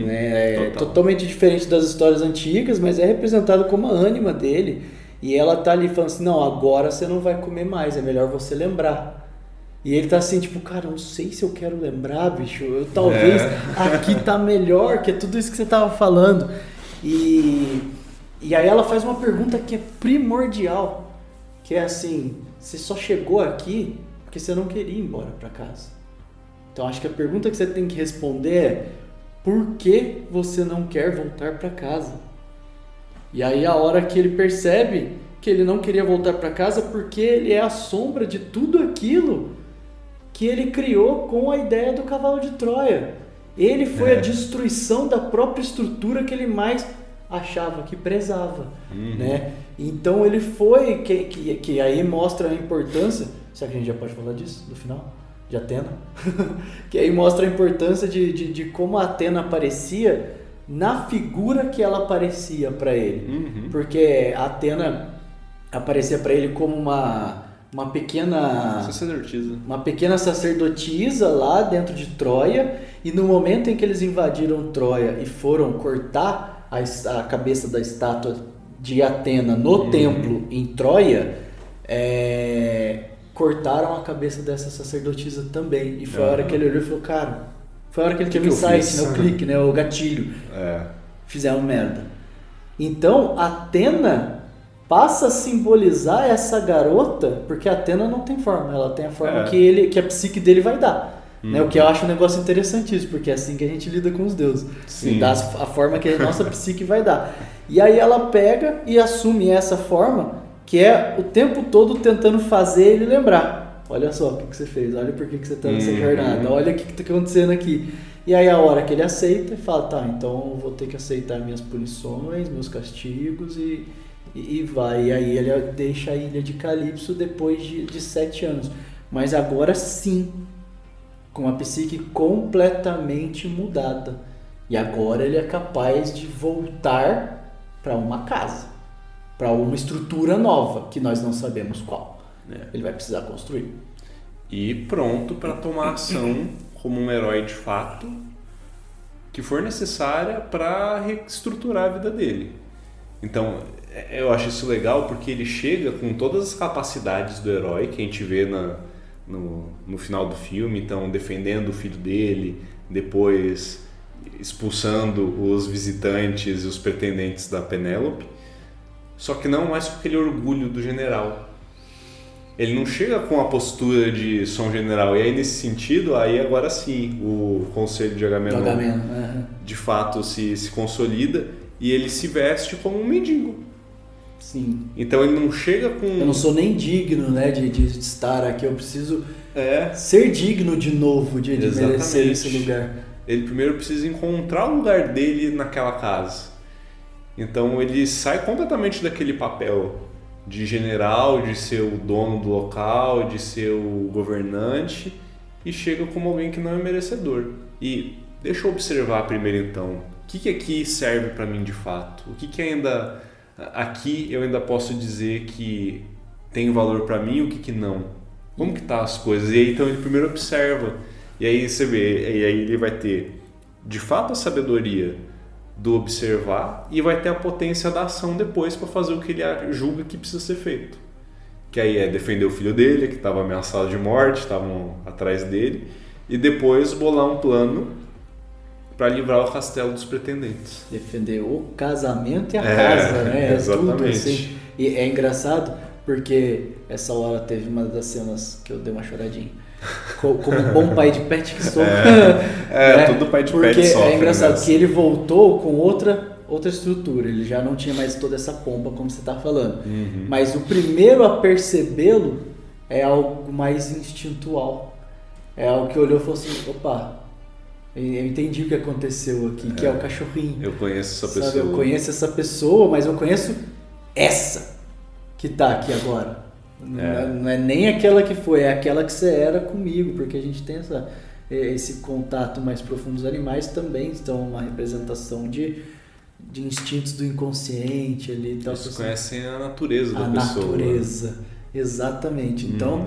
É totalmente diferente das histórias antigas, mas é representado como a ânima dele. E ela tá ali falando assim, não, agora você não vai comer mais, é melhor você lembrar. E ele tá assim, tipo, cara, eu não sei se eu quero lembrar, bicho, talvez aqui tá melhor, que é tudo isso que você tava falando. E aí ela faz uma pergunta que é primordial, que é assim, você só chegou aqui porque você não queria ir embora pra casa. Então acho que a pergunta que você tem que responder é, por que você não quer voltar pra casa? E aí a hora que ele percebe que ele não queria voltar para casa porque ele é a sombra de tudo aquilo que ele criou com a ideia do cavalo de Troia. Ele foi a destruição da própria estrutura que ele mais achava, que prezava. Né? Então ele foi, que aí mostra a importância, será que a gente já pode falar disso no final? De Atena? Que aí mostra a importância de como a Atena aparecia na figura que ela aparecia para ele. Porque a Atena aparecia para ele como uma pequena sacerdotisa lá dentro de Troia, e no momento em que eles invadiram Troia e foram cortar a cabeça da estátua de Atena no templo em Troia, cortaram a cabeça dessa sacerdotisa também. E foi a hora que ele olhou e falou, cara, foi a hora que ele teve o insight, né, o clique, né, o gatilho. Fizeram merda. Então, Atena passa a simbolizar essa garota, porque a Atena não tem forma, ela tem a forma que a psique dele vai dar. Né? O que eu acho um negócio interessantíssimo, porque é assim que a gente lida com os deuses. Sim. Dá a forma que a nossa psique vai dar. E aí ela pega e assume essa forma, que é o tempo todo tentando fazer ele lembrar. Olha só o que você fez, olha por que você está nessa jornada, olha o que está acontecendo aqui. E aí a hora que ele aceita, ele fala, tá, então eu vou ter que aceitar minhas punições, meus castigos e vai. E aí ele deixa a ilha de Calypso depois de 7 anos. Mas agora sim, com a psique completamente mudada. E agora ele é capaz de voltar para uma casa, para uma estrutura nova, que nós não sabemos qual. Ele vai precisar construir. E pronto para tomar ação como um herói de fato, que for necessária para reestruturar a vida dele. Então, eu acho isso legal porque ele chega com todas as capacidades do herói que a gente vê no final do filme, então defendendo o filho dele, depois expulsando os visitantes e os pretendentes da Penélope, só que não mais com aquele orgulho do general. Ele não chega com a postura de sou um general, e aí nesse sentido, aí agora sim, o conselho de Agamenon de fato se consolida e ele se veste como um mendigo. Sim. Então ele não chega com... Eu não sou nem digno, né, de estar aqui, eu preciso ser digno de novo, de merecer esse lugar. Ele primeiro precisa encontrar o lugar dele naquela casa. Então ele sai completamente daquele papel de general, de ser o dono do local, de ser o governante, e chega como alguém que não é merecedor. E deixa eu observar primeiro então, o que aqui serve para mim de fato? O que ainda aqui eu ainda posso dizer que tem valor para mim e o que não? Como que tá as coisas? E aí então ele primeiro observa, e aí você vê, e aí ele vai ter de fato a sabedoria do observar e vai ter a potência da ação depois para fazer o que ele julga que precisa ser feito. Que aí é defender o filho dele, que estava ameaçado de morte, estavam atrás dele, e depois bolar um plano para livrar o castelo dos pretendentes. Defender o casamento e a casa, né? Exatamente. Tudo assim. E é engraçado porque essa hora teve uma das cenas que eu dei uma choradinha. Como um bom pai de pet que sou. Tudo pai de porque pet sofre. É engraçado que ele voltou com outra estrutura. Ele já não tinha mais toda essa pompa, como você está falando. Mas o primeiro a percebê-lo é algo mais instintual. É algo que olhou e falou assim, opa, eu entendi o que aconteceu aqui, que é o cachorrinho. Eu conheço essa Sabe? pessoa. Eu conheço essa pessoa, mas eu conheço essa que está aqui agora. Não é nem aquela que foi, é aquela que você era comigo, porque a gente tem esse contato mais profundo. Os animais também são uma representação de instintos do inconsciente ali. Eles conhecem a natureza da pessoa. A natureza, exatamente. Então,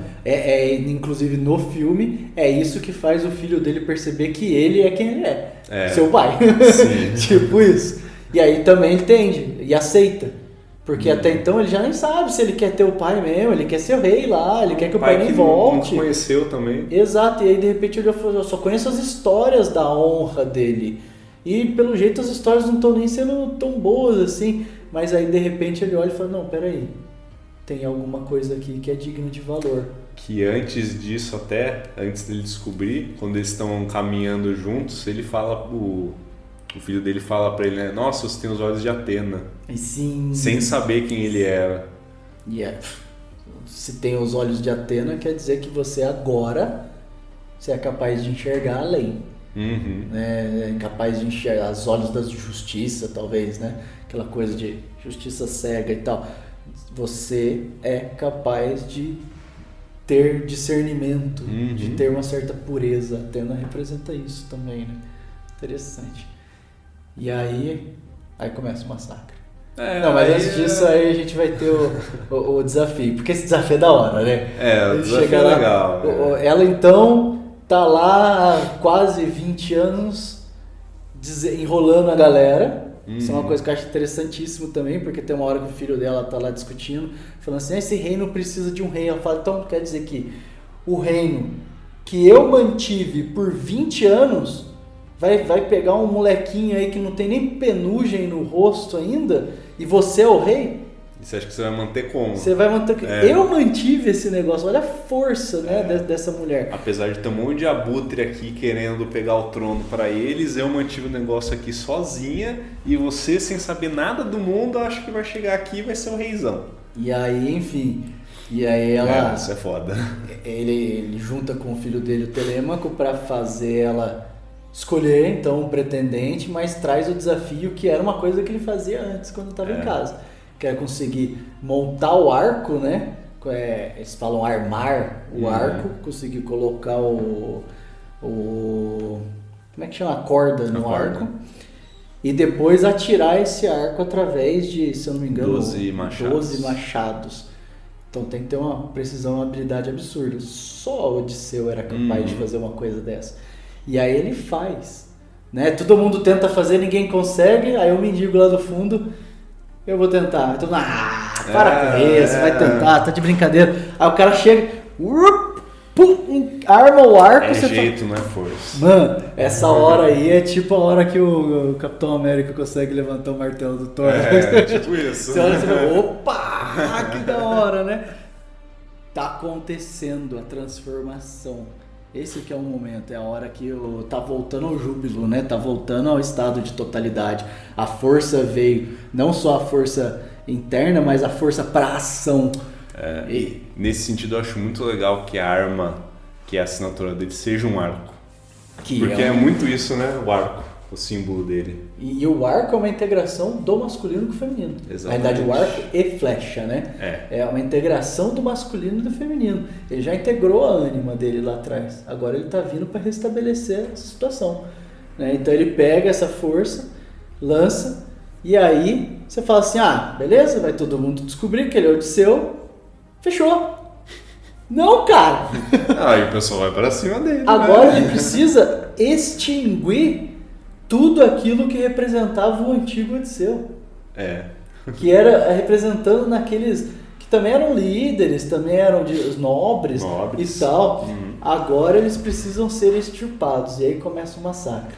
inclusive no filme, é isso que faz o filho dele perceber que ele é quem ele é. Seu pai. Sim. Tipo isso. E aí também ele entende e aceita. Porque até então ele já nem sabe se ele quer ter o pai mesmo, ele quer ser o rei lá, ele quer que o pai nem volte. Não conheceu também. Exato, e aí de repente ele falou, eu só conheço as histórias da honra dele. E pelo jeito as histórias não estão nem sendo tão boas assim. Mas aí de repente ele olha e fala, não, peraí, tem alguma coisa aqui que é digna de valor. Que antes disso até, antes dele descobrir, quando eles estão caminhando juntos, ele fala, o filho dele fala pra ele, né, nossa, você tem os olhos de Atena. Sim. Sem saber quem ele era. Se tem os olhos de Atena, quer dizer que você agora é capaz de enxergar além. É capaz de enxergar os olhos da justiça, talvez, né? Aquela coisa de justiça cega e tal. Você é capaz de ter discernimento, de ter uma certa pureza. Atena representa isso também, né? Interessante. E aí começa o massacre. Não, mas antes disso aí a gente vai ter o desafio, porque esse desafio é da hora, né? O desafio é legal. Ela então tá lá há quase 20 anos enrolando a galera, Isso é uma coisa que eu acho interessantíssimo também, porque tem uma hora que o filho dela tá lá discutindo, falando assim, esse reino precisa de um rei. Ela fala, então quer dizer que o reino que eu mantive por 20 anos vai pegar um molequinho aí que não tem nem penugem no rosto ainda e você é o rei? E você acha que você vai manter como? Você vai manter... Eu mantive esse negócio, olha a força, né, dessa mulher. Apesar de ter um monte de abutre aqui querendo pegar o trono para eles, eu mantive o negócio aqui sozinha e você, sem saber nada do mundo, acho que vai chegar aqui e vai ser o reizão. E aí, enfim... E aí ela... isso é foda. Ele junta com o filho dele, o Telêmaco, para fazer ela escolher, então, um pretendente, mas traz o desafio que era uma coisa que ele fazia antes, quando estava em casa. Que é conseguir montar o arco, né? Eles falam armar o arco, conseguir colocar como é que chama? A corda no arco. E depois atirar esse arco através de, se eu não me engano, 12 machados. Então tem que ter uma precisão, uma habilidade absurda. Só o Odisseu era capaz de fazer uma coisa dessa. E aí ele faz. Né? Todo mundo tenta fazer, ninguém consegue. Aí o mendigo lá do fundo... Eu vou tentar. Então, para com isso, vai tentar, tá de brincadeira. Aí o cara chega, arma o arco. É jeito, não é força. Mano, essa hora aí é tipo a hora que o Capitão América consegue levantar o martelo do Thor. Tipo isso. Você olha e fala, opa, que da hora, né? Tá acontecendo a transformação. Esse que é o momento, é a hora que tá voltando ao júbilo, né? Tá voltando ao estado de totalidade. A força veio, não só a força interna, mas a força para ação. Nesse sentido, eu acho muito legal que a arma, que é a assinatura dele, seja um arco. Porque é muito isso, né? O arco, o símbolo dele. E o arco é uma integração do masculino com o feminino. Exatamente. Na verdade, o arco e flecha, né? É uma integração do masculino e do feminino. Ele já integrou a ânima dele lá atrás. Agora ele está vindo para restabelecer essa situação. Né? Então ele pega essa força, lança, e aí você fala assim, beleza, vai todo mundo descobrir que ele é Odisseu, fechou. Não, cara! Aí o pessoal vai para cima dele. Agora ele precisa extinguir tudo aquilo que representava o antigo Odisseu. Que era representando naqueles que também eram líderes, também eram os nobres e tal. Agora eles precisam ser extirpados. E aí começa o massacre.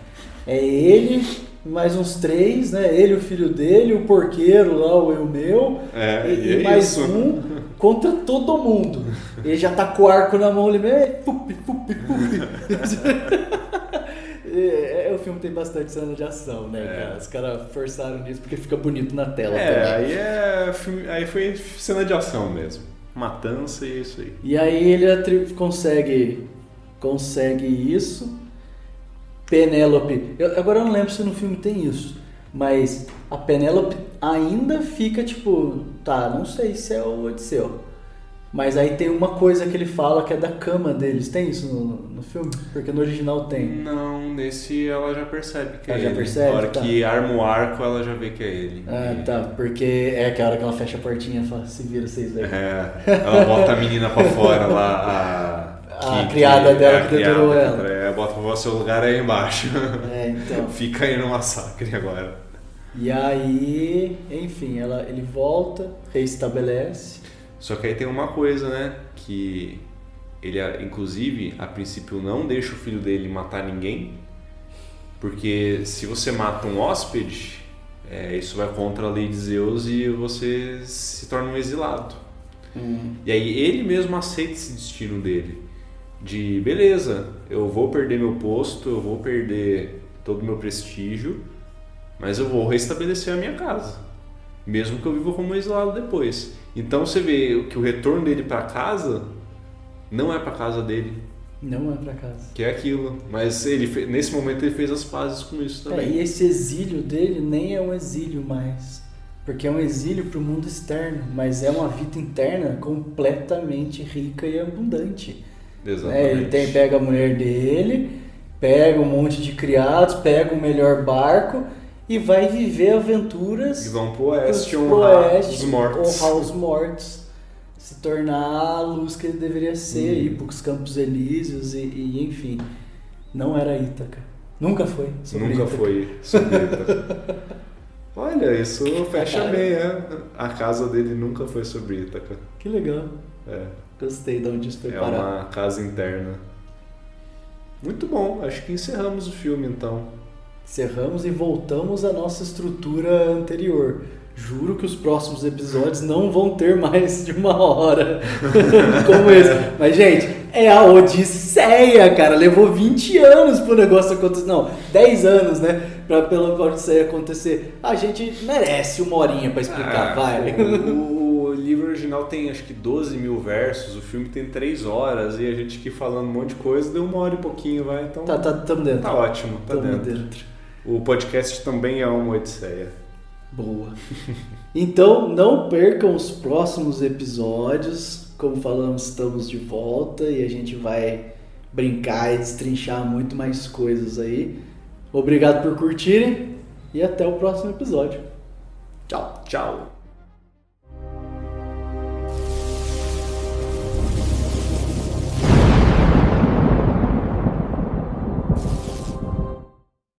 É ele, mais uns 3, né? Ele, o filho dele, o porqueiro lá, o Eumeu, e mais isso. Um contra todo mundo. Ele já tá com o arco na mão, ele meio... O filme tem bastante cena de ação, né, cara? Os caras forçaram nisso porque fica bonito na tela também. Aí foi cena de ação mesmo. Matança e isso aí. E aí ele consegue isso. Penélope... Agora eu não lembro se no filme tem isso, mas a Penélope ainda fica tipo... não sei se é o Odisseu. Mas aí tem uma coisa que ele fala que é da cama deles. Tem isso no filme? Porque no original tem. Não, nesse ela já percebe que é ele. Ela já percebe? Na hora que arma o arco, ela já vê que é ele. Tá. Porque é aquela hora que ela fecha a portinha e fala, se vira, vocês veem. Ela bota a menina pra fora lá, a criada dela que deturou ela. Bota pra seu lugar aí embaixo. Então. Fica aí no massacre agora. E aí, enfim, ele volta, reestabelece. Só que aí tem uma coisa, né? Que ele, inclusive, a princípio não deixa o filho dele matar ninguém. Porque se você mata um hóspede, isso vai contra a lei de Zeus e você se torna um exilado. E aí ele mesmo aceita esse destino dele. De, beleza, eu vou perder meu posto, eu vou perder todo o meu prestígio, mas eu vou restabelecer a minha casa. Mesmo que eu viva como exilado depois. Então você vê que o retorno dele para casa não é para casa dele. Não é para casa. Que é aquilo. Mas nesse momento ele fez as pazes com isso também. E esse exílio dele nem é um exílio mais. Porque é um exílio para o mundo externo. Mas é uma vida interna completamente rica e abundante. Exatamente. Ele pega a mulher dele, pega um monte de criados, pega o melhor barco... E vai viver aventuras... E vão pro oeste honrar os mortos. Honrar os mortos. Se tornar a luz que ele deveria ser. Ir pros Campos Elíseos e enfim. Não era Ítaca. Nunca foi sobre Nunca Ítaca. foi sobre Ítaca. Olha, isso fecha bem, né? A casa dele nunca foi sobre Ítaca. Que legal. É. Gostei de onde isso foi É parar. uma casa interna. Muito bom, acho que encerramos o filme então. Encerramos e voltamos à nossa estrutura anterior. Juro que os próximos episódios não vão ter mais de 1 hora como esse. Mas, gente, é a Odisseia, cara. Levou 20 anos pro negócio acontecer. Não, 10 anos, né? Pela Odisseia acontecer. A gente merece 1 horinha pra explicar, vai. O livro original tem acho que 12 mil versos, o filme tem 3 horas e a gente aqui falando um monte de coisa, deu 1 hora e pouquinho, vai. Então, Tamo dentro. tá ótimo, tá Tamo dentro. O podcast também é uma Odisseia. Boa. Então, não percam os próximos episódios. Como falamos, estamos de volta e a gente vai brincar e destrinchar muito mais coisas aí. Obrigado por curtirem e até o próximo episódio. Tchau. Tchau.